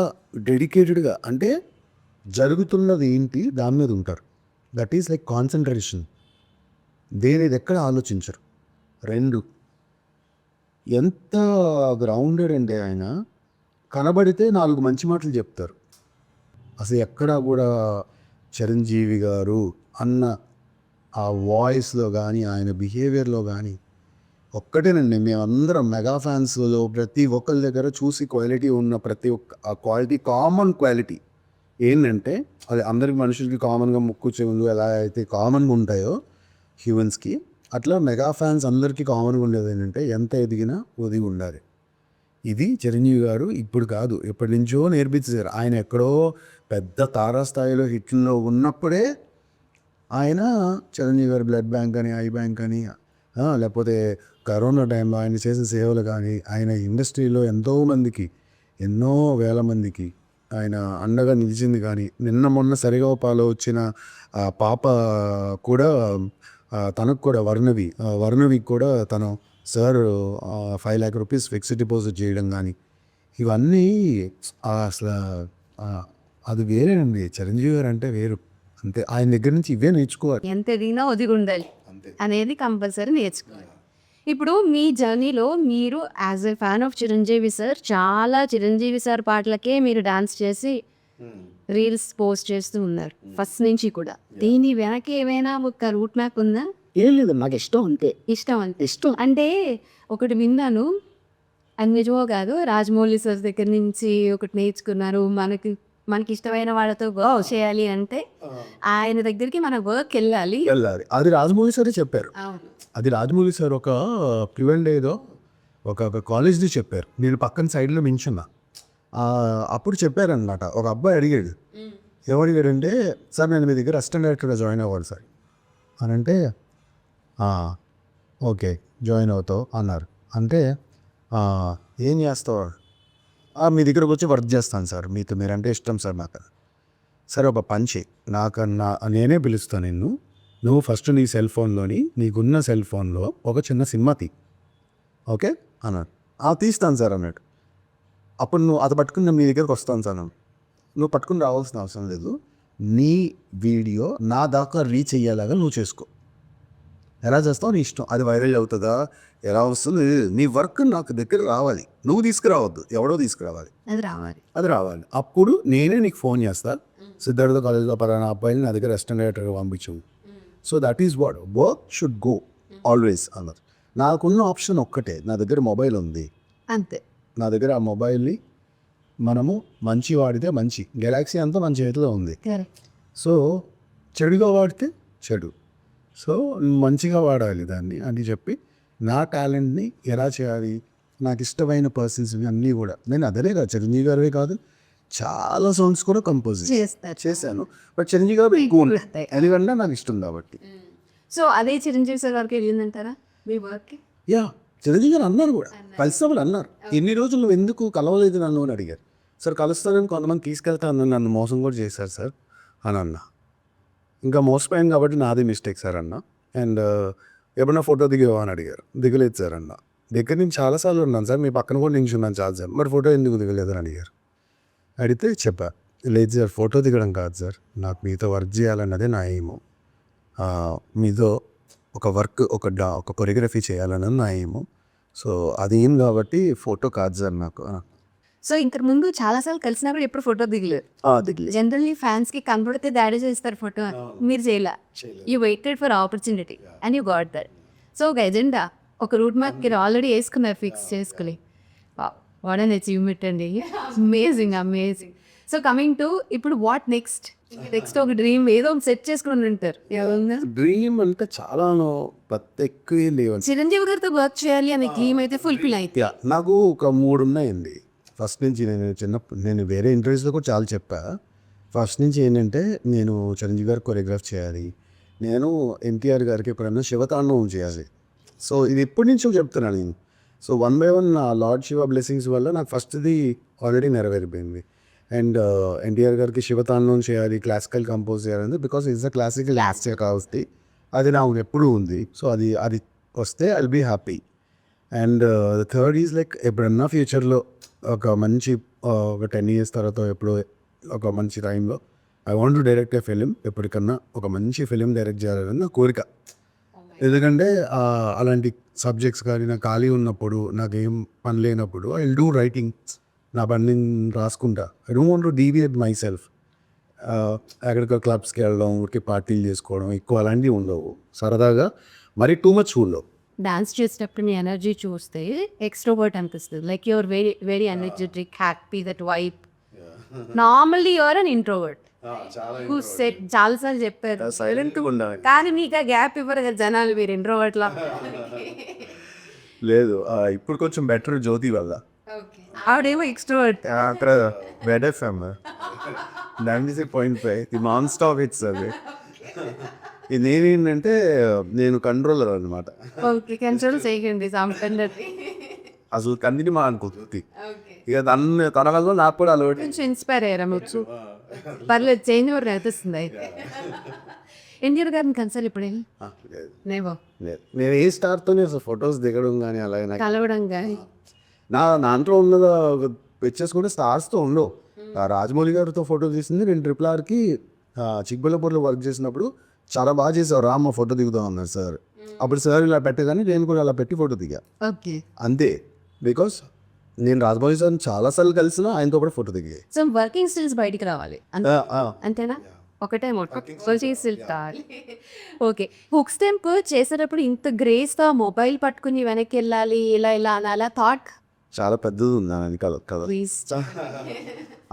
డెడికేటెడ్గా, అంటే జరుగుతున్నది ఏంటి దాని మీద ఉంటారు. దట్ ఈస్ లైక్ కాన్సన్ట్రేషన్, దేనిది ఎక్కడ ఆలోచించరు. 2 ఎంత గ్రౌండెడ్ అంటే ఆయన కనబడితే 4 మంచి మాటలు చెప్తారు. అసలు ఎక్కడా కూడా చిరంజీవి గారు అన్న ఆ వాయిస్లో కానీ ఆయన బిహేవియర్లో కానీ ఒక్కటేనండి. మేమందరం మెగా ఫ్యాన్స్లో ప్రతి ఒక్కరి దగ్గర చూసి క్వాలిటీ ఉన్న ప్రతి ఒక్క ఆ క్వాలిటీ, కామన్ క్వాలిటీ ఏంటంటే, అది అందరికి మనుషులకి కామన్గా ముక్కు చెవులు ఎలా అయితే కామన్గా ఉంటాయో హ్యూమన్స్కి, అట్లా మెగా ఫ్యాన్స్ అందరికీ కామన్గా ఉండేది ఏంటంటే ఎంత ఎదిగినా ఒదిగి ఉండాలి. ఇది చిరంజీవి గారు ఇప్పుడు కాదు, ఎప్పటి నుంచో నేర్పించారు. ఆయన ఎక్కడో పెద్ద తారాస్థాయిలో హిట్లో ఉన్నప్పుడే ఆయన చిరంజీవి గారు బ్లడ్ బ్యాంక్ అని, ఐ బ్యాంక్ అని, లేకపోతే కరోనా టైంలో ఆయన చేసిన సేవలు కానీ, ఆయన ఇండస్ట్రీలో ఎంతోమందికి, ఎన్నో వేల మందికి ఆయన అండగా నిలిచింది. కానీ నిన్న మొన్న సరిగమపాలో వచ్చిన ఆ పాప కూడా తనకు కూడా వర్ణవికి కూడా తను sir 5 lakh rupees fixed deposit చేయడం కానీ ఇవన్నీ అసలు అది వేరేనండి. చిరంజీవి గారు అంటే వేరు. అంతే, ఆయన దగ్గర నుంచి ఇవే నేర్చుకోవాలి. ఎంత ఎదిగినా ఒదిగి ఉండాలి అనేది కంపల్సరీ నేర్చుకోవాలి. ఇప్పుడు మీ జర్నీలో మీరు as a fan of Chiranjeevi sir చాలా చిరంజీవి సార్ పాటలకే మీరు డాన్స్ చేసి రీల్స్ పోస్ట్ చేస్తూ ఉన్నారు ఫస్ట్ నుంచి కూడా. దీని వెనక ఏమైనా ఒక రూట్ మ్యాప్ ఉందా? ఏం లేదు, నాకు ఇష్టం అంతే. ఇష్టం అంటే ఇష్టం అంటే ఒకటి విన్నాను, అది నిజమో కాదు, రాజమౌళి సార్ దగ్గర నుంచి ఒకటి నేర్చుకున్నారు. మనకి ఇష్టమైన వాళ్ళతో వర్క్ చేయాలి అంటే ఆయన దగ్గరికి మన వర్క్ వెళ్ళాలి. అది రాజమౌళి సారే చెప్పారు. అవును, అది రాజమౌళి సార్ ఒక ప్రివెంట్ ఏదో ఒక కాలేజ్ది చెప్పారు. నేను పక్కన సైడ్లో మించున్నా. అప్పుడు చెప్పారనమాట. ఒక అబ్బాయి అడిగాడు, ఏమడిగాడంటే సార్ నేను మీ దగ్గర అసిస్టెంట్ డైరెక్టర్గా జాయిన్ అవ్వాలి సార్ అని అంటే, ఓకే జాయిన్ అవుతావు అన్నారు. అంటే ఏం చేస్తావు? మీ దగ్గరకు వచ్చి వర్క్ చేస్తాను సార్, మీరంటే ఇష్టం సార్ నాకు. సరే ఒక పంచి నేనే పిలుస్తాను నిన్ను, నువ్వు ఫస్ట్ నీ సెల్ ఫోన్లోని నీకున్న సెల్ ఫోన్లో ఒక చిన్న సినిమా ఓకే అన్నాడు. తీస్తాను సార్ అన్నాడు. అప్పుడు నువ్వు అది పట్టుకుని నేను మీ దగ్గరకు వస్తాను సార్. నువ్వు పట్టుకుని రావాల్సిన అవసరం లేదు, నీ వీడియో నా దాకా రీచ్ అయ్యేలాగా నువ్వు చేసుకో. ఎలా చేస్తావు నీ ఇష్టం. అది వైరల్ అవుతుందా ఎలా వస్తుంది, నీ వర్క్ నాకు దగ్గర రావాలి. నువ్వు తీసుకురావద్దు, ఎవడో తీసుకురావాలి. అది రావాలి. అప్పుడు నేనే నీకు ఫోన్ చేస్తా, సిద్ధార్థ కాలేజ్లో పలానా అబ్బాయిని నా దగ్గర అసిస్టెంట్ డైరెక్టర్గా పంపించు. So that is what work should go always అన్నారు. నాకున్న ఆప్షన్ ఒక్కటే, నా దగ్గర మొబైల్ ఉంది అంతే. నా దగ్గర ఆ మొబైల్ని మనము మంచి వాడితే మంచి, గెలాక్సీ అంతా మన చేతిలో ఉంది. సో చెడుగా వాడితే చెడు. సో మంచిగా వాడాలి దాన్ని అని చెప్పి నా టాలెంట్ని ఎలా చేయాలి, నాకు ఇష్టమైన పర్సన్స్ని అన్నీ కూడా నేను అదే కాదు, చిరంజీవి గారే కాదు చాలా సాంగ్స్ కూడా కంపోజ్ చేశాను. బట్ చిరంజీవి గారు ఎక్కువ ఉంటాయి ఎందుకంటే నాకు ఇష్టం కాబట్టి. సో అదే చిరంజీవి సార్ గారికి వెళ్ళిందంటారా మీ వర్క్? యా, చిరంజీవి గారు అన్నారు కూడా, కలిసినప్పుడు అన్నారు, ఎన్ని రోజులు నువ్వు ఎందుకు కలవలేదు నన్ను అని అడిగారు. సార్ కలుస్తానని కొంతమంది తీసుకెళ్తాను, నన్ను మోసం కూడా చేశారు సార్ అని అన్నా. ఇంకా మోసపోయాను కాబట్టి నాది మిస్టేక్ సార్ అన్న. అండ్ ఎప్పుడన్నా ఫోటో దిగేవా అని అడిగారు, దిగలేదు సార్ అన్న. దగ్గర నుంచి చాలాసార్లు ఉన్నాను సార్, మీ పక్కన కూడా నించున్నాను చాలా సార్, మరి ఫోటో ఎందుకు దిగలేదు అని అడిగారు. అడిగితే చెప్పా, లేదు సార్ ఫోటో దిగడం కాదు సార్, నాకు మీతో వర్క్ చేయాలన్నదే నా ఎయిము, మీతో ఒక వర్క్ ఒక కొరియోగ్రఫీ చేయాలన్నది నా ఎయిము. సో అది ఏం కాబట్టి ఫోటో కాదు సార్ నాకు. సో ఇంతకు ముందు చాలాసార్లు కలిసినప్పుడు ఎప్పుడు ఫోటో దిగలేదు. జనరల్లీ ఫ్యాన్స్ కి కనపడితే దాడి చేస్తారు ఫోటో, మీరు చేయలే. You waited for opportunity and you got that. So ఒక ఎజెండా, ఒక రూట్ మ్యాప్ మీరు ఆల్రెడీ వేసుకున్నారు, ఫిక్స్ చేసుకుని. వాట్ అన్ అచీవ్మెంట్ అండి, అమేజింగ్. సో కమింగ్ టు ఇప్పుడు వాట్ నెక్స్ట్ ఒక డ్రీమ్ ఏదో సెట్ చేసుకుని ఉంటారు. డ్రీమ్ అంటే చాలా ఎక్కువ లేవు. చిరంజీవి గారితో వర్క్ చేయాలి అనే డ్రీమ్ అయితే ఫుల్ఫిల్ అయితే నాకు ఒక 3 ఉన్నాయండి. ఫస్ట్ నుంచి నేను వేరే ఇంటర్వ్యూస్లో కూడా చాలా చెప్పా. ఫస్ట్ నుంచి ఏంటంటే నేను చిరంజీవి గారికి కొరియోగ్రాఫ్ చేయాలి, నేను ఎన్టీఆర్ గారికి ఎప్పుడైనా శివతాండవం చేయాలి. సో ఇది ఎప్పటి నుంచో చెప్తున్నాను నేను. సో 1 by 1 నా లార్డ్ శివ బ్లెస్సింగ్స్ వల్ల నాకు ఫస్ట్ది ఆల్రెడీ నెరవేరిపోయింది. అండ్ ఎన్టీఆర్ గారికి శివతాండవం చేయాలి, క్లాసికల్ కంపోజ్ చేయాలి, because it's a classical actor కాబట్టి అది నాకు ఎప్పుడూ ఉంది. సో అది వస్తే I will be happy. And third is like ఎప్పుడన్నా ఫ్యూచర్లో ఒక మంచి ఒక 10 years తర్వాత ఎప్పుడో ఒక మంచి టైంలో I want to direct a film. ఎప్పటికన్నా ఒక మంచి ఫిలిం డైరెక్ట్ చేయాలని నా కోరిక. ఎందుకంటే అలాంటి సబ్జెక్ట్స్ కానీ నాకు ఖాళీ ఉన్నప్పుడు, నాకేం పని లేనప్పుడు ఐ విల్ డూ రైటింగ్, నా పని రాసుకుంటా. I don't want to deviate my self. ఎక్కడికో క్లబ్స్కి వెళ్ళడం, ఊరికి పార్టీలు చేసుకోవడం ఎక్కువ అలాంటివి ఉండవు. సరదాగా మరీ టూ మచ్ ఉండవు. డాన్స్ చేసేటప్పుడు మీ ఎనర్జీ చూస్తే ఎక్స్ట్రోవర్ట్ అనిపిస్తుంది. Like your very very energetic, happy, that vibe. Normally your an introvert. చాలాసార్లు చెప్పారు సైలెంట్గా ఉండాలి, కానీ మీకు ఆ గ్యాప్ ఇవ్వరు కదా జనాలు, మీరు ఇంట్రోవర్ట్ లా. లేదు ఇప్పుడు కొంచెం బెటర్ జ్యోతి వల్ల. ఆవిడేమో ఎక్స్ట్రోవర్ట్. అక్కడ బెడ్ ఎఫ్ఎం 96.5 ఇది నాన్ స్టాప్ హిట్స్. అది ఇది నేనేంటంటే నేను కంట్రోలర్ అనమాట. ఓకే, కంట్రోల్ చేయకండి సంపన్నది. అసలు కందిని మా అనుకుంటుంది ఇక తన వల్ల నాకు కూడా అలవాటు. కొంచెం ఇన్స్పైర్ అయ్యారా మీరు? పర్లేదు, చేంజ్ కూడా నడుస్తుంది అయితే. ఎన్టీఆర్ గారిని కలిసారు ఇప్పుడు లేదు నేవో లేదు నేను ఏ స్టార్తోనే అసలు ఫొటోస్ దిగడం కానీ అలాగే నాకు కలవడం కానీ నా దాంట్లో ఉన్న పిక్చర్స్ కూడా స్టార్స్తో ఉండవు. రాజమౌళి గారితో ఫోటో తీసింది నేను RRRకి చిక్బళ్ళపూర్లో వర్క్ చేసినప్పుడు చాలా బాగా చేసావు రామ్మ ఫోటో దిగుదాం అన్నారు సార్. అప్పుడు సార్ ఇలా పెట్టగానే నేను కూడా అలా పెట్టి ఫోటో దిగా ఓకే. అంతే. బికాస్ నేను రాజమౌళి సార్ చాలాసార్లు కలిసిన ఆయనతో కూడా ఫోటో దిగా. సో వర్కింగ్ స్టిల్స్ బయటికి రావాలి అంతేనా? ఒకటే వర్కింగ్ స్టిల్స్ కావాలి. ఓకే. హుక్ స్టెంప్ చేసేటప్పుడు ఇంత గ్రేస్గా మొబైల్ పట్టుకుని వెనక్కి వెళ్ళాలి ఇలా ఇలా అని అలా థాట్ చాలా పెద్దది ఉంది దాని కథ కథ. ప్లీజ్.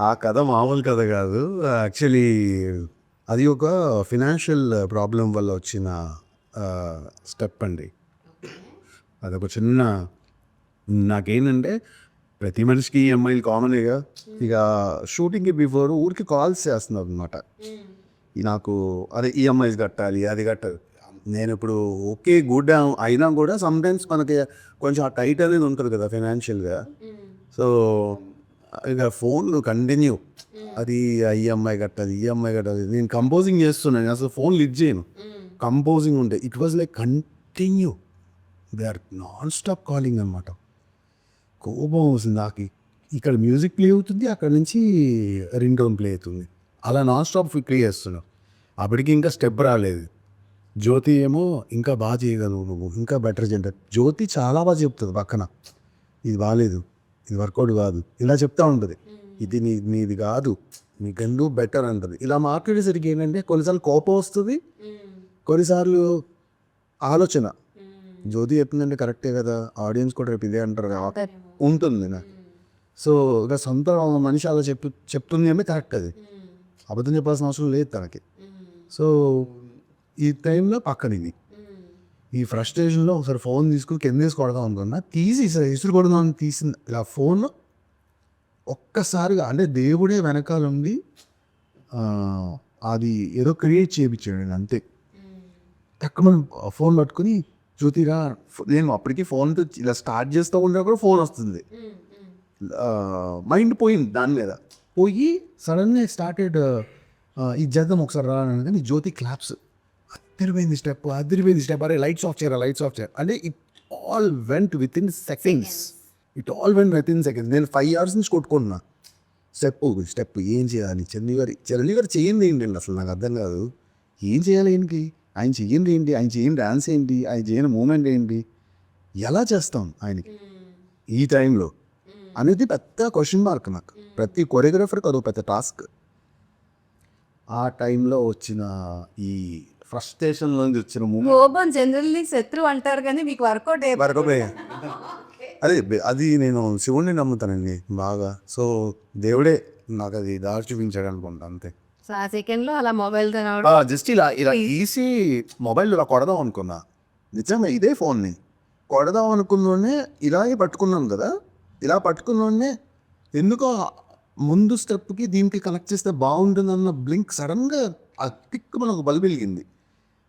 ఆ కథ మామూలు కథ కాదు. యాక్చువల్లీ అది ఒక ఫినాన్షియల్ ప్రాబ్లం వల్ల వచ్చిన స్టెప్ అండి. అదొక చిన్న నాకేంటంటే ప్రతి మనిషికి EMIలు కామన్గా ఇక షూటింగ్కి బిఫోర్ ఊరికి కాల్స్ చేస్తున్నారు అనమాట. నాకు అదే EMIs కట్టాలి అది కట్టాలి. నేను ఇప్పుడు ఓకే గుడ్ అయినా కూడా సమ్టైమ్స్ మనకి కొంచెం ఆ టైట్ అనేది ఉంటుంది కదా ఫైనాన్షియల్గా. సో ఇక ఫోన్లు కంటిన్యూ అది EMI కట్టాలి నేను కంపోజింగ్ చేస్తున్నాను అసలు ఫోన్ లిడ్ చేయను. కంపోజింగ్ ఉంటే it was like continue they are non stop calling అనమాట. కోపం వస్తుంది నాకు. ఇక్కడ మ్యూజిక్ ప్లే అవుతుంది అక్కడ నుంచి రింగ్ టోన్ ప్లే అవుతుంది అలా నాన్ స్టాప్ ప్లే చేస్తున్నావు. అప్పటికి ఇంకా స్టెప్ రాలేదు. జ్యోతి ఏమో ఇంకా బాగా చేయగలవు నువ్వు ఇంకా బెటర్ చేయండి. జ్యోతి చాలా బాగా చెప్తుంది పక్కన ఇది బాగాలేదు ఇది వర్కౌట్ కాదు ఇలా చెప్తా ఉంటుంది. ఇది నీది కాదు నీకెందుకు బెటర్ అంటుంది. ఇలా మాట్లాడేసరికి ఏంటంటే కొన్నిసార్లు కోపం వస్తుంది కొన్నిసార్లు ఆలోచన జ్యోతి చెప్తుందంటే కరెక్టే కదా ఆడియన్స్ కూడా రేపు ఇదే అంటారు కదా ఉంటుంది నాకు. సో ఇక సొంత మనిషి అలా చెప్తుంది ఏమే కరెక్ట్ అది అబద్ధం చెప్పాల్సిన అవసరం లేదు తనకి. సో ఈ టైంలో పక్కనిది ఈ ఫ్రస్ట్రేషన్లో ఒకసారి ఫోన్ తీసుకుని కింద వేసి కొడదాం అనుకున్నా తీసి ఇసురు కొడదాం అని తీసింది. ఇలా ఫోన్ ఒక్కసారిగా అంటే దేవుడే వెనకాల ఉంది అది ఏదో క్రియేట్ చేయించాడు నేను అంతే. తక్కువ మనం ఫోన్ పట్టుకుని జ్యోతిగా నేను అప్పటికి ఫోన్ ఇలా స్టార్ట్ చేస్తూ ఉన్నా కూడా ఫోన్ వస్తుంది. మైండ్ పోయింది దాని మీద పోయి సడన్గా స్టార్టెడ్ ఇది చేద్దాం ఒకసారి రాను కానీ జ్యోతి క్లాప్స్ అదిరిపోయింది స్టెప్ అరే లైట్స్ ఆఫ్ చేయరా అంటే it all went with in seconds. నేను 5 hours నుంచి కొట్టుకుంటున్నా స్టెప్ ఏం చేయాలి. చిరంజీవి గారు చేయండి ఏంటండి అసలు నాకు అర్థం కాదు. ఏం చేయాలి ఏంటి ఆయన చెయ్యింది ఏంటి ఆయన చేయని డాన్స్ ఏంటి ఆయన చేయని మూమెంట్ ఏంటి ఎలా చేస్తాం ఆయనకి ఈ టైంలో అనేది పెద్ద క్వశ్చన్ మార్క్ నాకు. ప్రతి కొరియోగ్రాఫర్కి అదొక పెద్ద టాస్క్. ఆ టైంలో వచ్చిన ఈ ఫ్రస్ట్రేషన్లో వచ్చిన మూమెంట్ కోపం జనరల్లీ శత్రువు అంటారు కానీ మీకు వర్కౌట్ అది నేను శివుడిని నమ్ముతానండి బాగా. సో దేవుడే నాకు అది దారి చూపించాడు అనుకుంటా అంతే. సో ఆ సెకండ్లో అలా మొబైల్ జస్ట్ ఇలా ఈసీ మొబైల్ ఇలా కొడదాం అనుకున్నా నిజంగా ఇదే ఫోన్ని కొడదాం అనుకున్నోనే ఇలాగే పట్టుకున్నాం కదా. ఇలా పట్టుకున్నోనే ఎందుకో ముందు స్టెప్కి దీనికి కనెక్ట్ చేస్తే బాగుంటుందన్న బ్లింక్ సడన్గా ఆ టిక్ మనకు బల్బు వెలిగింది.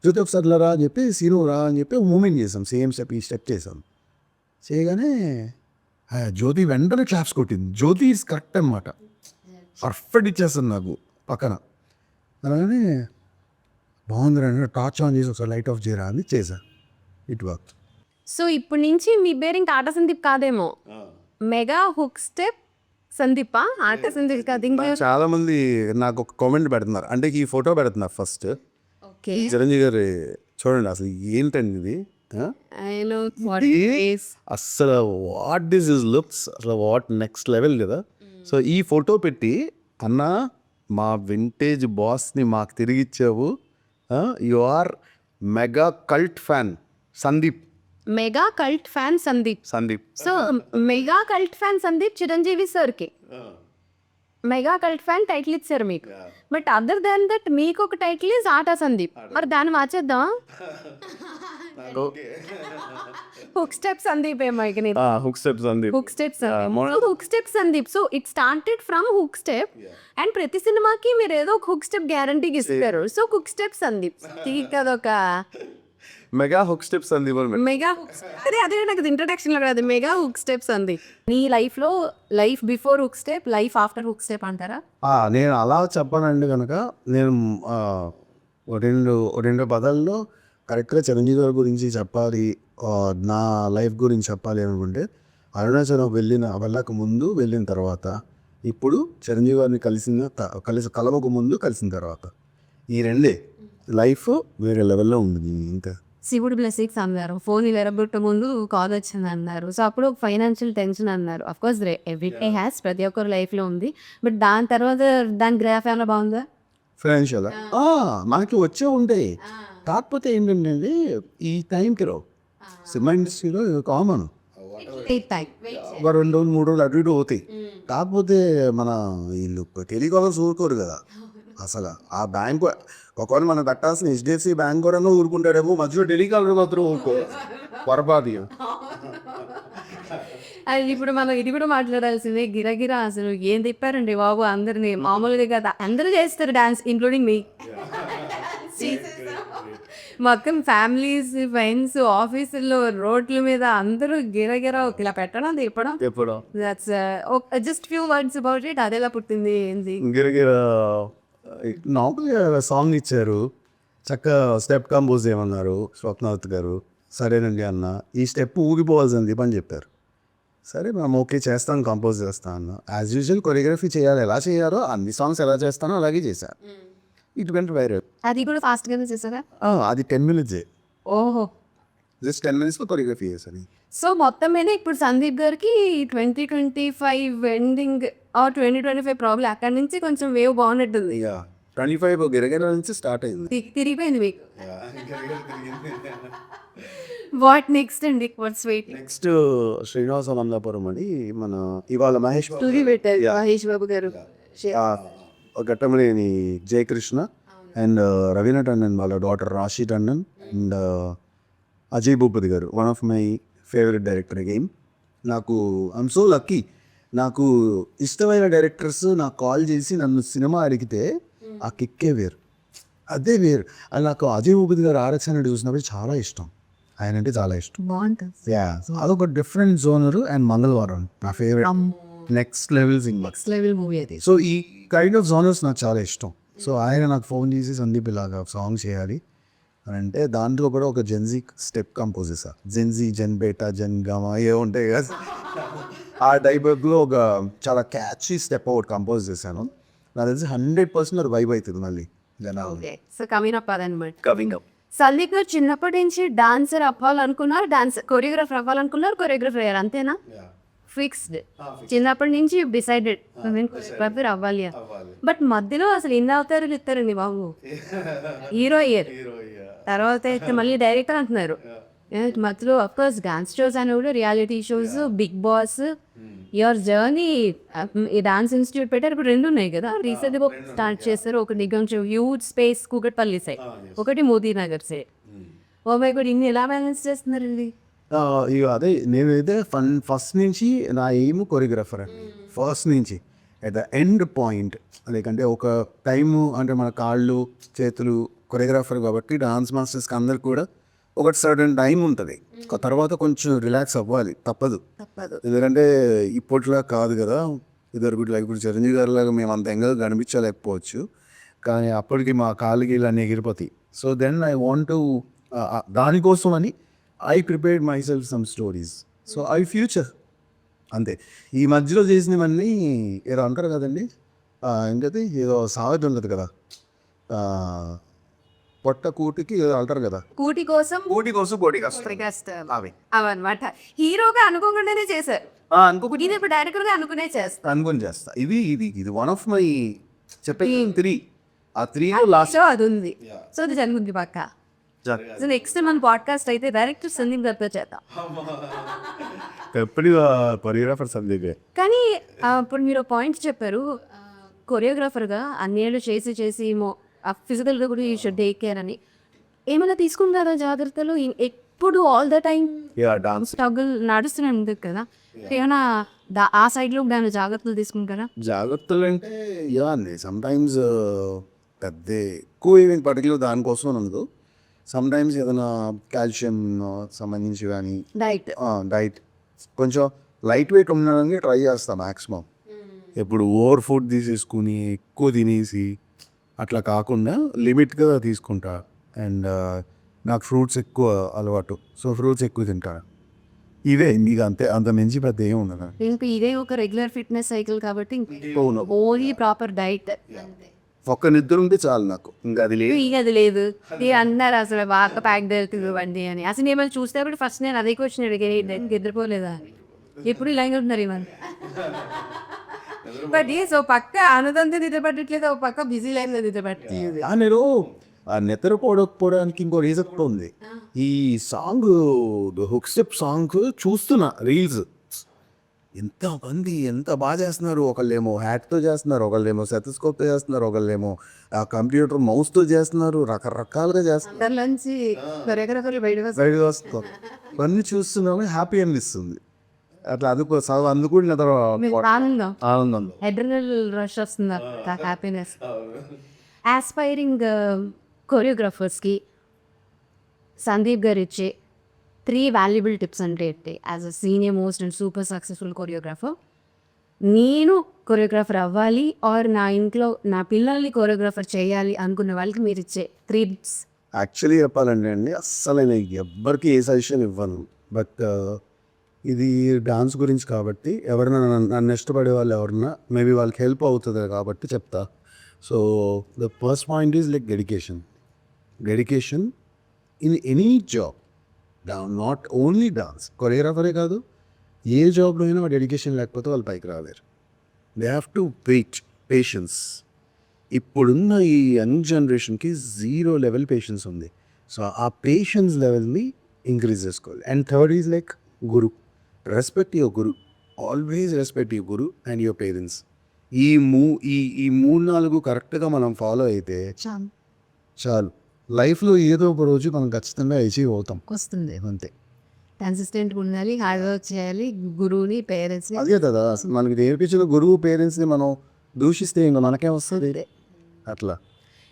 జ్యోతి ఒకసారి రా అని చెప్పి సీను రా అని చెప్పి మూమెంట్ చేసాం సేమ్ స్టెప్ ఈ స్టెప్ చేసాం. చేయగానే జ్యోతి వెంటనే క్లాప్స్ కొట్టింది. జ్యోతి ఈజ్ కరెక్ట్ అనమాట పర్ఫెక్ట్ ఇచ్చేస్తుంది నాకు పక్కన. అలానే బాగుంది రండి టార్చ్ ఆన్ చేసి ఒకసారి లైట్ ఆఫ్ చేయరా అని చేశా. It work. సో ఇప్పుడు నుంచి మీ పేరు ఇంకా ఆట సందీప్ కాదేమో మెగా హుక్ స్టెప్ సందీపా ఆట సందీప్ కాదు ఇంకా చాలా మంది నాకు ఒక కామెంట్ పెడుతున్నారు అంటే ఈ ఫోటో పెడుతున్నారు ఫస్ట్. ఓకే చిరంజీవి గారు చూడండి అసలు ఏంటండి ఇది అసలు వాట్ దిస్ ఇస్ లుక్స్ అసలు వాట్ నెక్స్ట్ లెవెల్ కదా. సో ఈ ఫోటో పెట్టి అన్న మా వింటేజ్ బాస్ని మాకు తిరిగి ఇచ్చావు. You are mega cult fan Sandeep. Mega cult fan Sandeep. So mega cult fan Sandeep Chiranjeevi సార్కి మెగా కల్ట్ ఫ్యాన్ టైటిల్ ఇచ్చారు మీకు. బట్ అదర్ దాన్ దట్ మీకు ఒక టైటిల్ ఇస్ ఆటా సందీప్. మరి దాన్ని మార్చేద్దాం హుక్ స్టెప్ సందీప్ ఏమో hook step Sandeep. Hook step Sandeep. So it started from hook step and ప్రతి సినిమాకి మీరు ఏదో ఒక హుక్ స్టెప్ గ్యారంటీకి ఇస్తారు. సో హుక్ స్టెప్ సందీప్ అదొక mega hook step Sandeep mega అదే నాకు ఇంట్రడక్షన్ లో కాదు మెగా హుక్ స్టెప్ సందీప్. నీ లైఫ్ లో life before hook step life after hook step అంటారా? నేను అలా చెప్పానండి కనుక నేను రెండు పదాల్లో కరెక్ట్గా చిరంజీవి గారి గురించి చెప్పాలి, నా లైఫ్ గురించి చెప్పాలి అనుకుంటే అరుణాచలం వెళ్ళక ముందు, వెళ్ళిన తర్వాత, ఇప్పుడు చిరంజీవి గారిని కలవక ముందు, కలిసిన తర్వాత, ఈ రెండే లైఫ్ వేరే లెవెల్లో ఉంది. ఇంకా శివుడు బ్లెస్సింగ్స్ అన్నారు, ఫోన్ ఎరగొట్ట ముందు కాల్ వచ్చింది అన్నారు. సో అప్పుడు ఫైనాన్షియల్ టెన్షన్ అన్నారు. అఫ్ కోర్స్ ఎవ్రీడే హ్యాస్, ప్రతి ఒక్కరు లైఫ్లో ఉంది. బట్ దాని తర్వాత దాని గ్రాఫ్ ఏమైనా బాగుందా? ఫైనాన్షియల్ మనకి వచ్చే ఉంటాయి, కాకపోతే ఏంటంటే ఈ టైంకి రావు. సినిమా ఇండస్ట్రీలో కామన్, ఒక 2 రోజులు 3 రోజులు అటు ఇటు అవుతాయి. కాకపోతే మన వీళ్ళు టెలికాలర్స్ ఊరుకోరు కదా అసలు. ఆ బ్యాంకు ఒకవేళ మనం కట్టాల్సిన HDFC బ్యాంక్ కూడా ఊరుకుంటాడేమో, మధ్యలో టెలికాలర్ మాత్రం ఊరుకో పొరపాటు. అది ఇప్పుడు మనం ఇది కూడా మాట్లాడాల్సిందే. గిరగిరా అసలు ఏం తిప్పారండి బాబు అందరినీ. మామూలుగా కదా, అందరూ చేస్తారు డాన్స్, ఇంక్లూడింగ్ మీ. మొత్తం ఫ్యామిలీస్, ఫ్రెండ్స్, ఆఫీసుల్లో, రోడ్ల మీద అందరూ గిరగిరా ఇలా పెట్టడం తిప్పడం. That's just few words about it. అది ఎలా పుట్టింది, ఏంది? గిరగిర నార్మల్గా సాంగ్ ఇచ్చారు, చక్కగా స్టెప్ కంపోజ్ చేయమన్నారు స్వప్నాథ్ గారు. సరేనండి అన్న, ఈ స్టెప్ ఊగిపోవాల్సింది అని చెప్పారు. సరే మేము ఓకే చేస్తాను, కంపోజ్ చేస్తాను అన్న. యాజ్ యూజువల్ కొరియోగ్రఫీ చేయాలి, ఎలా చేయాలో అన్ని సాంగ్స్ ఎలా చేస్తానో అలాగే చేశాను. It went viral. అది కూడా ఫాస్ట్గానే చేశారా? అది 10 minutes, ఓహో. జస్ట్ 10 minutes కొరియోగ్రఫీ చేశాను. సో మొత్తం మీద ఇప్పుడు సందీప్ గారికి 2025 ఎండింగ్ ఆర్ 2025 ప్రాబ్లం అక్కడి నుంచి కొంచెం వేవ్ బాగున్నట్టుంది. 25 గిరగిర నుంచి స్టార్ట్ అయింది. తిరిగిపోయింది మీకు. వాట్ నెక్స్ట్ అండి? What's wait? Next Srinivasa Amalapuram అని మన ఇవాళ మహేష్ స్టోరీ పెట్టారు మహేష్ బాబు గారు. ఘట్టమనేని జయకృష్ణ అండ్ రవీనా టండన్ వాళ్ళ daughter Rashi Tandon and Ajay Bhupathi garu, one of my favourite director again. నాకు ఐఎమ్ సో లక్కీ, నాకు ఇష్టమైన డైరెక్టర్స్ నాకు కాల్ చేసి నన్ను సినిమా అడిగితే ఆ కిక్కే వేరు, అదే వేరు. అది నాకు అజయ్ భూపతి గారు ఆర్ఎక్స్ చూసినప్పుడు చాలా ఇష్టం, ఆయన అంటే చాలా ఇష్టం. బాగుంటుంది. అదొక డిఫరెంట్ జోనర్. అండ్ మంగళవారం నా favourite, next level Singh, next level movie అది. సో ఈ కైండ్ ఆఫ్ జోనర్స్ నాకు చాలా ఇష్టం. సో ఆయన నాకు ఫోన్ చేసి సందీప్ ఇలాగా సాంగ్ చేయాలి అని అంటే, దాంట్లో కూడా ఒక జెన్జీ స్టెప్ కంపోజ్ చేశా. జెన్జీ, జెన్ బేటా, జెన్ గామా ఏ ఉంటాయి కదా, ఆ టైప్లో ఒక చాలా క్యాచీ స్టెప్ ఒకటి కంపోజ్ చేశాను. నాకు తెలిసి 100% అది వైబ్ అవుతుంది మళ్ళీ జనాలు. సో కమింగ్ అప్ అదనమాట. Coming up. సందీప్ గారు చిన్నప్పటి నుంచి డాన్సర్ అవ్వాలనుకున్నారు, కొరియోగ్రాఫర్ అవ్వాలనుకున్నారు, కొరియోగ్రాఫర్ అయ్యారు, అంతేనా? ఫిక్స్డ్ చిన్నప్పటి నుంచి డిసైడెడ్ కొరియోగ్రాఫర్ అవ్వాలి. బట్ మధ్యలో అసలు ఎన్ని అవతారాలు ఇస్తారండి బాబు? హీరో అయ్యారు, తర్వాత అయితే మళ్ళీ డైరెక్టర్ అంటున్నారు. మధ్యలో అఫ్కోర్స్ డాన్స్ షోస్ అని కూడా, reality shows, Bigg Boss, your journey. ఈ డాన్స్ ఇన్స్టిట్యూట్ పెట్టారు, ఇప్పుడు 2 ఉన్నాయి కదా. రీసెంట్గా స్టార్ట్ చేస్తారు, ఒకటి నిగంచు హ్యూజ్ స్పేస్ కూకట్పల్లి సైడ్, ఒకటి Modinagar side. Oh my God, ఇన్ని ఎలా బ్యాలెన్స్ చేస్తున్నారండి? ఇక అదే నేనైతే ఫస్ట్ నుంచి నా ఎయిమ్ కొరియోగ్రాఫర్ అండి. ఫస్ట్ నుంచి అట్ ద ఎండ్ పాయింట్, లేకంటే ఒక టైము అంటే మన కాళ్ళు చేతులు కొరియోగ్రాఫర్ కాబట్టి డాన్స్ మాస్టర్స్కి అందరికి కూడా ఒక సర్టన్ టైం ఉంటుంది. తర్వాత కొంచెం రిలాక్స్ అవ్వాలి, తప్పదు. ఎందుకంటే ఇప్పట్లా కాదు కదా, ఇప్పుడు చిరంజీవి గారి లాగా మేము అంత ఎంగగా కనిపించలేకపోవచ్చు, కానీ అప్పటికి మా కాళ్ళకి ఇలా ఎగిరిపోతాయి. So then I want to, దానికోసం అని I prepared myself some stories. So I future అంతే. ఈ మధ్యలో చేసినవన్నీ ఏదో అంటారు కదండి, ఇంకది ఏదో సామెత ఉంటుంది కదా, పొట్ట కూటికి ఏదో అంటారు కదా, కూటి కోసం కోటి కష్టం అవి అవన్నమాట. హీరోగా అనుకోకుండానే చేశారు, ఇది ఇప్పుడు డైరెక్టర్ గా అనుకుని చేస్తా. ఇది వన్ ఆఫ్ మై చెప్పే 3. ఆ 3 లాస్ట్ సో అది ఉంది. సో అది జరుగుతుంది పక్క. సో నెక్స్ట్ మన పాడ్కాస్ట్ అయితే డైరెక్టర్ సందీప్ గారితో చేద్దాం. ఎప్పుడు కొరియోగ్రాఫర్ సందీప్. కానీ ఇప్పుడు మీరు పాయింట్ చెప్పారు, కొరియోగ్రాఫర్గా అన్నేళ్ళు చేసి ఫిజికల్గా కూడా యూ షుడ్ టేక్ కేర్ అని. ఏమైనా తీసుకుంటారా జాగ్రత్తలు? ఎప్పుడు all the time dance struggle నడుస్తూనే ఉంది కదా, ఏమైనా ఆ సైడ్లో దాని జాగ్రత్తలు తీసుకుంటారా? జాగ్రత్తలు అంటే అండి, సమ్టైమ్స్ పెద్ద ఎక్కువ ఏమి పర్టికులర్ దానికోసం ఉండదు. సమ్టైమ్స్ ఏదైనా కాల్షియం సంబంధించి కానీ డైట్ కొంచెం లైట్ వెయిట్ ఉండడానికి ట్రై చేస్తాను మ్యాక్సిమం. ఎప్పుడు ఓవర్ ఫుడ్ తీసేసుకుని ఎక్కువ తినేసి అట్లా కాకుండా లిమిట్గా తీసుకుంటా. అండ్ నాకు ఫ్రూట్స్ ఎక్కువ అలవాటు, సో ఫ్రూట్స్ ఎక్కువ తింటా. ఇదే ఇక అంతే, అంత మించి పెద్ద ఏమి ఉండదు. ఇంకా ఇదే ఒక రెగ్యులర్ ఫిట్నెస్ సైకిల్ కాబట్టి అవును. Only proper diet. ఒక్క నిద్ర ఉంటే చాలు నాకు, ఇంకా అది లేదు. ఇక అది లేదు. ఇది అన్నారు అసలు బాగా ప్యాక్ వెళ్తుంది అని. అసలు ఏమైనా చూస్తే కూడా ఫస్ట్ నేను అదే క్వశ్చన్ అడిగాను, నిద్రపోలేదా అని. ఎప్పుడు ఇలాగే ఉంటున్నారు ఇవన్నీ. బట్ సో పక్క ఆనందంతో నిద్రపట్టట్లేదు, ఒక పక్క బిజీ లైఫ్ లో నిద్రపట్టలేదు. నేను ఆ నిద్రపోవడానికి ఇంకో రీజన్ కూడా ఉంది. ఈ సాంగ్ హుక్ స్టెప్ సాంగ్ చూస్తున్నా రీల్స్, ఎంతమంది ఎంత బాగా చేస్తున్నారు. ఒకళ్ళేమో హ్యాట్తో చేస్తున్నారు, ఒకళ్ళేమో సెతస్కోప్తో చేస్తున్నారు, ఒకళ్ళేమో కంప్యూటర్ మౌస్తో చేస్తున్నారు, రకరకాలుగా చేస్తున్నారు. అందరిలోంచి కొరియోగ్రాఫర్లు బయటకు బయటకు వస్తారు. ఇవన్నీ చూస్తున్నాము, హ్యాపీ అనిపిస్తుంది. అట్లా అందుకు నిద్ర ఆనందం, ఆనందం. అడ్రినల్ రష్ వస్తుంది, హ్యాపీనెస్. ఆస్పైరింగ్ కొరియోగ్రాఫర్స్కి సందీప్ గారు ఇచ్చే 3 వాల్యుబుల్ టిప్స్ అంటే ఏంటి? As a senior most and super successful choreographer, నేను కొరియోగ్రాఫర్ అవ్వాలి ఆర్ నా ఇంట్లో నా పిల్లల్ని కొరియోగ్రాఫర్ చేయాలి అనుకున్న వాళ్ళకి మీరు ఇచ్చే 3 టిప్స్. యాక్చువల్లీ చెప్పాలంటే అండి, అస్సలు నేను ఎవ్వరికి ఏ సజెషన్ ఇవ్వను. బట్ ఇది డాన్స్ గురించి కాబట్టి ఎవరైనా నన్ను ఇష్టపడే వాళ్ళు ఎవరన్నా మేబీ వాళ్ళకి హెల్ప్ అవుతుంది కాబట్టి చెప్తా. So the first point is like dedication in any job, not only dance. కొరియోగ్రాఫరే కాదు, ఏ జాబ్లో అయినా డెడికేషన్ లేకపోతే వాళ్ళు పైకి రాలేరు. They have to patience. ఇప్పుడున్న ఈ యంగ్ జనరేషన్కి 0 లెవెల్ పేషెన్స్ ఉంది. సో ఆ పేషెన్స్ లెవెల్ని ఇంక్రీజ్ చేసుకోవాలి. And third is like guru. Respect your guru, always respect your guru and your parents. ఈ 3-4 కరెక్ట్గా మనం ఫాలో అయితే చాలు, లైఫ్లో ఏదో ఒక రోజు మనం ఖచ్చితంగా అచీవ్ అవుతాం, వస్తుంది. అంతే. కన్సిస్టెంట్గా ఉండాలి, హార్డ్ వర్క్ చేయాలి, గురువుని పేరెంట్స్ని. అదే కదా అసలు మనకి నేర్పించిన గురువు పేరెంట్స్ని మనం దూషిస్తే ఇంకా మనకేం వస్తుంది అట్లా.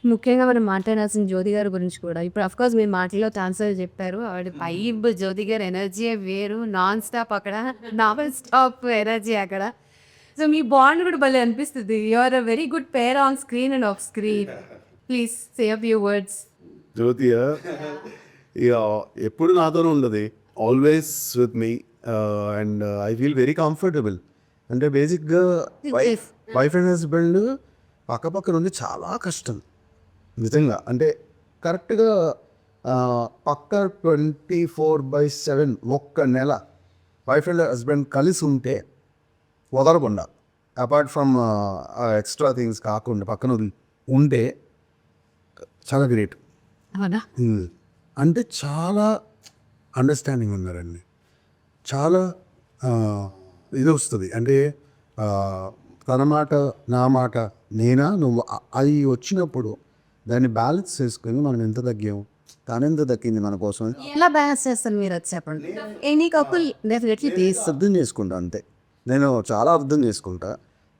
ముఖ్యంగా మనం మాట్లాడాల్సిన జ్యోతి గారి గురించి కూడా. ఇప్పుడు అఫ్కోర్స్ మీరు మాటల్లో ఆన్సర్ చెప్పారు, ఆవిడ వైబ్, జ్యోతి గారి ఎనర్జీ వేరు, నాన్ స్టాప్ అక్కడ, నాన్ స్టాప్ ఎనర్జీ అక్కడ. సో మీ బాండ్ కూడా భలే అనిపిస్తుంది. You are a very good pair on screen and off screen. Please say a few words. Jyothi ఇక ఎప్పుడు నాతోనే ఉండదు, always with me. And I feel very comfortable. అంటే బేసిక్గా వైఫ్ అండ్ హస్బెండ్ పక్కపక్కన ఉంది చాలా కష్టం నిజంగా. అంటే కరెక్ట్గా పక్క 24/7 ఒక్క నెల వైఫ్ అండ్ హస్బెండ్ కలిసి ఉంటే వదలకుండా, అపార్ట్ ఫ్రమ్ ఎక్స్ట్రా థింగ్స్ కాకుండా పక్కన ఉంటే చాలా గ్రేట్. అవునా? అంటే చాలా అండర్స్టాండింగ్ ఉన్నారండి, చాలా ఇది వస్తుంది. అంటే తన మాట నా మాట నేనా నువ్వు అది వచ్చినప్పుడు దాన్ని బ్యాలెన్స్ చేసుకొని మనం ఎంత తగ్గాము, తనెంత దక్కింది మన కోసం ఎలా బ్యాలెన్స్ చేస్తారు మీరు? అది చెప్పండి. ఎనీ కపుల్ డెఫినెట్లీ బేస్ అర్థం చేసుకుంటా అంతే. నేను చాలా అర్థం చేసుకుంటా,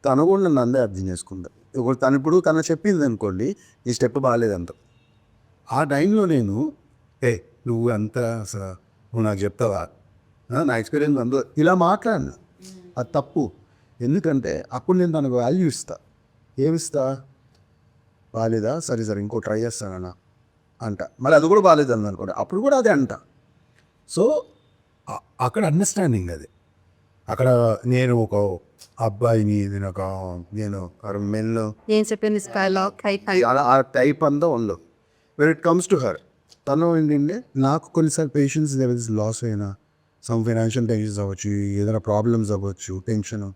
తను కూడా నన్ను అందే అర్థం చేసుకుంటా. తను ఇప్పుడు తను చెప్పింది అనుకోండి, ఈ స్టెప్ బాగాలేదంట, ఆ టైంలో నేను నువ్వు అంత నువ్వు నాకు చెప్తావా, నా ఎక్స్పీరియన్స్ అంతా ఇలా మాట్లాడినా అది తప్పు. ఎందుకంటే అప్పుడు నేను తనకు వాల్యూ ఇస్తా. ఏమిస్తా? బాగాలేదా, సరే సరే ఇంకో ట్రై చేస్తానన్నా అంట. మరి అది కూడా బాగాలేదని అనుకోండి, అప్పుడు కూడా అదే అంట. సో అక్కడ అండర్స్టాండింగ్ అది. అక్కడ నేను ఒక అబ్బాయిని, నేను మెన్ ఏం చెప్పాను ఆ టైప్ అంతా ఉండదు. When it comes to her, తను ఏంటంటే నాకు కొన్నిసార్లు పేషెన్స్ లెవెల్స్ లాస్ అయినా, సమ్ ఫైనాన్షియల్ టెన్షన్స్ అవ్వచ్చు, ఏదైనా ప్రాబ్లమ్స్ అవ్వచ్చు, టెన్షన్,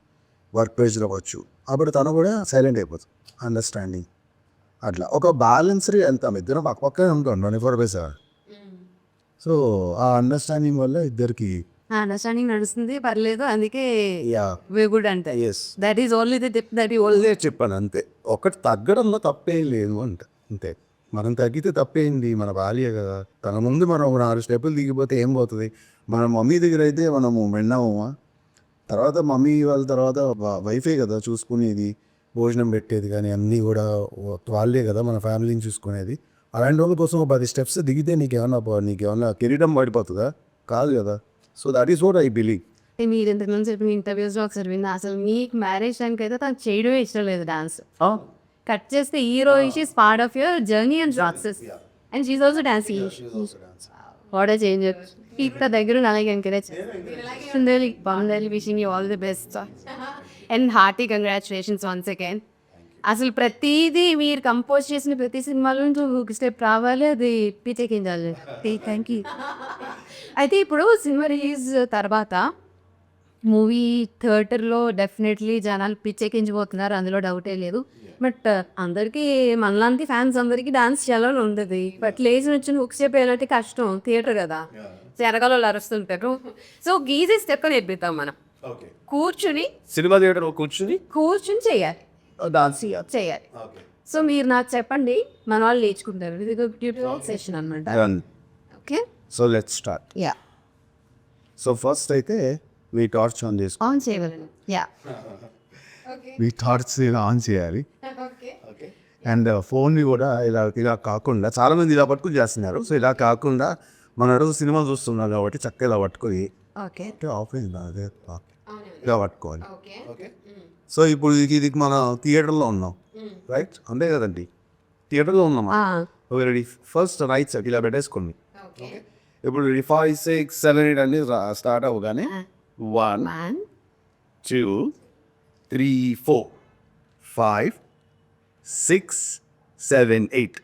వర్క్ ప్రెషర్ అవ్వచ్చు, అప్పుడు తను కూడా సైలెంట్ అయిపోతుంది. అండర్స్టాండింగ్ అట్లా ఒక బ్యాలెన్స్డ్ వెళ్తాం, ఇద్దరం పక్కనే ఉంటాం 24/7. సో ఆ అండర్స్టాండింగ్ వల్ల ఇద్దరికి అండర్స్టాండింగ్ నడుస్తుంది, పర్లేదు. అందుకే యా వే గుడ్ అంటే yes that is only the tip that you only చెప్పాను అంతే. ఒకటి తగ్గడంలో తప్పేం లేదు అంట, అంతే. మనం తగ్గితే తప్పేంది, మన భార్య కదా. తన ముందు మనం 4 స్టెప్పులు దిగిపోతే ఏం పోతుంది? మన మమ్మీ దగ్గర అయితే మనము మెండమా, తర్వాత మమ్మీ వాళ్ళ తర్వాత వైఫే కదా చూసుకునేది, భోజనం పెట్టేది, కానీ అన్నీ కూడా వాళ్ళే కదా మన ఫ్యామిలీని చూసుకునేది. అలాంటి వాళ్ళ కోసం 10 స్టెప్స్ దిగితే నీకేమన్నా కిరీటం పడిపోతుందా? కాదు కదా. So that is what I believe. మీరు ఇంతకుముందు చెప్పిన ఇంటర్వ్యూస్లో ఒకసారి విన్నా, అసలు మీకు మ్యారేజ్ టైంకి అయితే తను చేయడమే ఇష్టం లేదు డాన్స్. కట్ చేస్తే hero is part of your journey and process and she also dancing. What a changer. ఇంత దగ్గర అలాగే ఎంకరేజ్ బాగుండాలి. Wishing you all the best and hearty congratulations once again. అసలు ప్రతిదీ మీరు కంపోజ్ చేసిన ప్రతి సినిమాలో నుంచి ఒక స్టెప్ రావాలి, అది పిచ్చెక్కించాలి. Thank you. అయితే ఇప్పుడు సినిమా రిలీజ్ తర్వాత మూవీ థియేటర్లో డెఫినెట్లీ జనాలు పిచ్చెక్కించిపోతున్నారు, అందులో డౌటే లేదు. బట్ అందరికీ మనలాంటి ఫ్యాన్స్ అందరికీ డాన్స్ చేయాలని ఉంటుంది. బట్ లేచి నుంచి ఒక స్టెప్ వేయాలంటే కష్టం, థియేటర్ కదా, వెనకాల వాళ్ళు అరుస్తుంటారు. సో గీజీ స్టెప్ నేర్పిస్తాం మనం. కూర్చుని సినిమా థియేటర్ కూర్చుని చేయాలి, డాన్స్ చేయాలి. సో మీరు నాకు చెప్పండి, మన వాళ్ళు నేర్చుకుంటారు. ఇది ట్యూటోరియల్ సెషన్ అనమాట. Okay, so let's start. Yeah, so first అయితే మీ టార్చ్ ఆన్ చేసుకో. ఆన్ చేయగలను. యా, మీ టార్చ్ ఆన్ చేయాలి. అండ్ ఫోన్ని కూడా ఇలా కాకుండా చాలామంది ఇలా పట్టుకుని చేస్తున్నారు. సో ఇలా కాకుండా మన రోజు సినిమా చూస్తున్నాం కాబట్టి చక్కగా ఇలా పట్టుకొని ఓకే, ఆఫ్ అయింది అదే ఇలా పట్టుకోవాలి. సో ఇప్పుడు ఇది మన థియేటర్లో ఉన్నాం, రైట్? అంతే కదండి, థియేటర్లో ఉన్నామా? రెడీ. ఫస్ట్ రైట్ సైడ్ ఇలా పెట్టేసుకోండి. ఇప్పుడు 5, 6, 7, 8 అన్ని స్టార్ట్ అవ్వగానే 1, 2, 3, 4, 5, 6, 7, 8.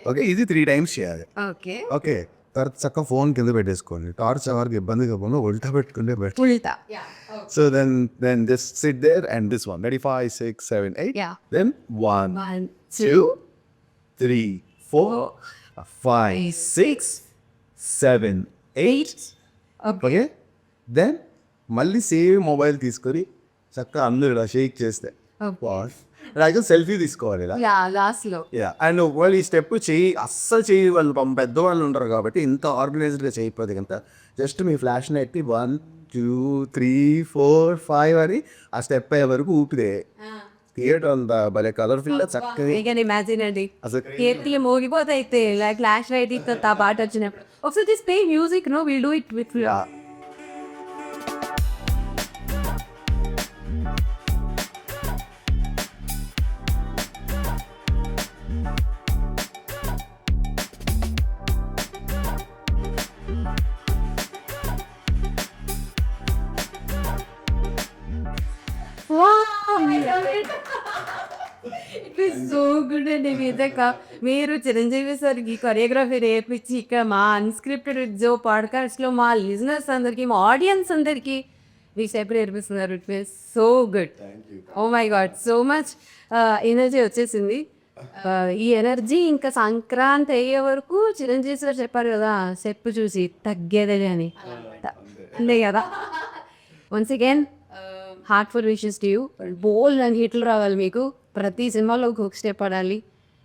ఓకే, ఇది 3 times చేయాలి. ఓకే, ఓకే, తర్వాత చక్కగా ఫోన్ కింద పెట్టేసుకోండి. టార్చ్ ఎవరికి ఇబ్బంది కాకుండా ఉల్టా పెట్టుకుంటే బెటర్. ఉల్టా. So then just sit there and this one. Ready? 5, 6, 7, 8. Yeah. Then 1, 1, 2, 3, 4, 5, 6, 7, 8. Okay. Then మళ్ళీ సేమ్ మొబైల్ తీసుకొని చక్కగా అందరూ ఇలా షేక్ చేస్తే అలాగే సెల్ఫీ తీసుకోవాలి ఇలా. యా, లాస్ట్ లో. యా, అండ్ వాళ్ళు ఈ స్టెప్ అస్సలు చేయి వాళ్ళు పెద్దవాళ్ళు ఉంటారు కాబట్టి ఇంత ఆర్గనైజ్డ్గా చేయకపోతే కనుక జస్ట్ మీ ఫ్లాష్ నెట్టి 1, 2, 3, 4, 5 అని ఆ స్టెప్ అయ్యే వరకు ఊపితే థియేటర్ అంతా భలే కలర్ఫుల్ గా చక్కగా ఇమాజిన్ అండి, అసలు కేర్లు మోగిపోతాయి. లైక్ ఫ్లాష్ లైట్ ఇస్తే ఆ పాట వచ్చినప్పుడు ఒకసారి this play music, no will do it with. So good అండి. మీరు చిరంజీవి సార్కి కొరియోగ్రఫీ నేర్పించి ఇక మా అన్స్క్రిప్టెడ్ విత్ జో పాడ్కాస్ట్లో మా లిజనర్స్ అందరికీ, మా ఆడియన్స్ అందరికీ ఈ స్టెప్ నేర్పిస్తున్నారు. It was so good. Oh my God, so much energy వచ్చేసింది. ఈ ఎనర్జీ ఇంకా సంక్రాంతి అయ్యే వరకు చిరంజీవి సార్ చెప్పారు కదా, స్టెప్ చూసి తగ్గేదే అని, అంతే కదా. Once again heartful wishes to you. Bold and హిట్లు రావాలి మీకు. ప్రతి సినిమాలో ఒక స్టెప్ పడాలి.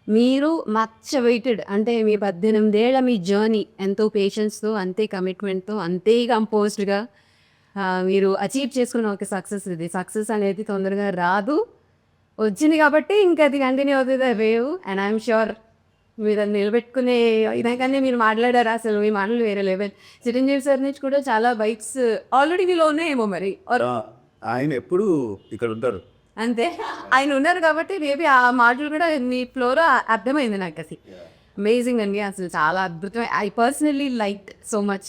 మీరు మచ్ వెయిటెడ్, అంటే మీ 18 ఏళ్ల మీ జర్నీ ఎంతో పేషెన్స్తో, అంతే కమిట్మెంట్తో, అంతే కంపోజ్డ్గా మీరు అచీవ్ చేసుకున్న ఒక సక్సెస్ ఇది. సక్సెస్ అనేది తొందరగా రాదు, వచ్చింది కాబట్టి ఇంకా అది కంటిన్యూ అవుతుంది వేవ్. అండ్ ఐఎమ్ షూర్ మీరు అది నిలబెట్టుకునే ఇదాకనే మీరు మాట్లాడారు. అసలు మీ మాటలు వేరే లెవెల్. చిరంజీవి సార్ నుంచి కూడా చాలా బైక్స్ ఆల్రెడీ మీలో ఉన్నాయేమో మరి. ఆయన ఎప్పుడు ఇక్కడ ఉంటారు, అంతే, ఆయన ఉన్నారు కాబట్టి మేబీ ఆ మాటలు కూడా మీ ఫ్లోలో అర్థమైంది నాకు. అది అమేజింగ్ అండి, అసలు చాలా అద్భుతం. I personally like so much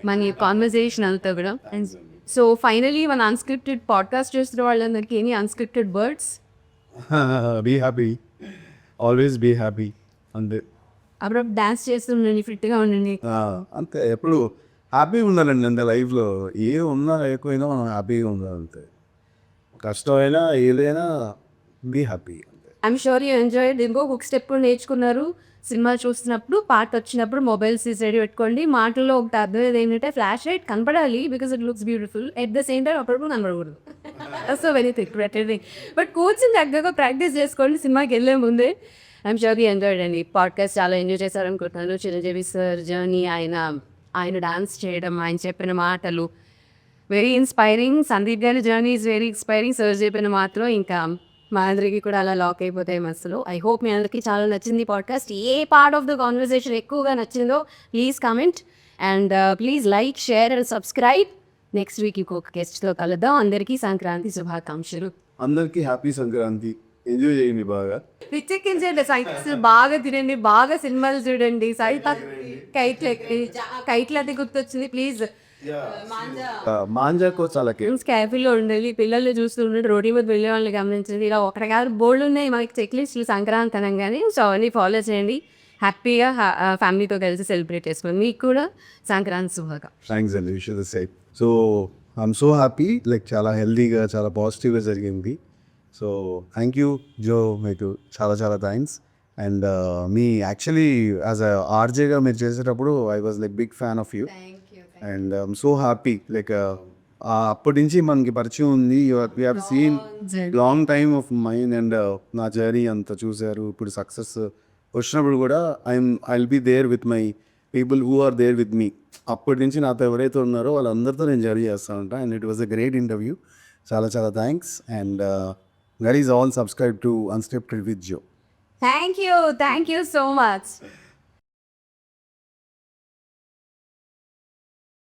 మన కాన్వర్సేషన్ అంతా కూడా. అండ్ సో ఫైనలీ మన అన్స్క్రిప్టెడ్ పాడ్కాస్ట్ చేస్తున్న వాళ్ళందరికీ any unscripted words? Be happy, always be happy. అంతే, అప్పుడు డాన్స్ చేస్తుండండి, ఫిట్గా ఉండండి, అంతే. ఎప్పుడు హ్యాపీగా ఉండాలండి అంతే లైఫ్లో. ఏ ఉన్నా లేకపోయినా మనం హ్యాపీగా ఉండాలి అంతే. కష్టమైనా ఏదైనా be happy. I'm sure you enjoyed. ఇంకొక స్టెప్ నేర్చుకున్నారు. సినిమా చూస్తున్నప్పుడు పాట వచ్చినప్పుడు మొబైల్ సైడ్ పెట్టుకోండి. మాటల్లో ఒకటి అర్థమయ్యేది ఏంటంటే ఫ్లాష్ లైట్ కనపడాలి because it looks beautiful. At the same time అప్పుడప్పుడు కనపడకూడదు. సో వెరీ థిక్ పెట్టేది. బట్ కూర్చొని చక్కగా ప్రాక్టీస్ చేసుకోండి సినిమాకి వెళ్ళే ముందే. ఐఎమ్ షూర్ యూ ఎంజాయ్డ్ అండి. పాడ్కాస్ట్ చాలా ఎంజాయ్ చేశారనుకుంటున్నాను. చిరంజీవి సార్ జర్నీ, ఆయన డాన్స్ చేయడం, ఆయన చెప్పిన మాటలు వెరీ ఇన్స్పైరింగ్. సందీప్ గారి journey is very inspiring. Sir చెప్పిన మాత్రం ఇంకా మా అందరికీ కూడా అలా లాక్ అయిపోతాయి మనసులో. ఐ హోప్ మీ అందరికీ చాలా నచ్చింది podcast. A part of the conversation ఎక్కువగా నచ్చిందో please comment and please like, share and subscribe. Next week ఇంకొక గెస్ట్తో కలుద్దాం. అందరికీ సంక్రాంతి శుభాకాంక్షలు. అందరికీ హ్యాపీ సంక్రాంతి. ఎంజాయ్ చేయండి బాగా. పిచ్చెక్కించండి, సైట్స్ బాగా తినండి, బాగా సినిమాలు చూడండి, సైట్ కైట్లు ఎక్కి కైట్లు అది గుర్తొచ్చింది ప్లీజ్. మాంజాకో చాలా క్యాఫీలో ఉండాలి, పిల్లల్ని చూస్తూ ఉండండి, రోడ్డు మీద వెళ్ళే వాళ్ళని గమనించండి. ఇలా ఒకటి కాదు బోల్డ్ ఉన్నాయి మనకి చెక్ లిస్టులు సంక్రాంతి అనగానే. సో అవన్నీ ఫాలో చేయండి, హ్యాపీగా ఫ్యామిలీతో కలిసి సెలబ్రేట్ చేసుకోండి. మీకు కూడా సంక్రాంతి శుభాగా. థ్యాంక్స్ అండి, wish the same. So I'm so happy, like చాలా హెల్తీగా చాలా పాజిటివ్గా జరిగింది. సో థ్యాంక్ యూ జో, మీకు చాలా చాలా థ్యాంక్స్. అండ్ మీ యాక్చువల్లీ యాజ్ అ ఆర్జేగా మీరు చేసేటప్పుడు I was like big fan of you. And I'm so happy, like అప్పటి నుంచి మనకి పరిచయం ఉంది. We have seen long time of mind and నా జర్నీ అంతా చూశారు. ఇప్పుడు సక్సెస్ వచ్చినప్పుడు కూడా I will be there with my people who are there with me. అప్పటి నుంచి నాతో ఎవరైతే ఉన్నారో వాళ్ళందరితో నేను జర్నీ చేస్తూ ఉంటాను. And it was a great interview. చాలా చాలా thanks. And guys all subscribe to unscripted with Jo. Thank you so much.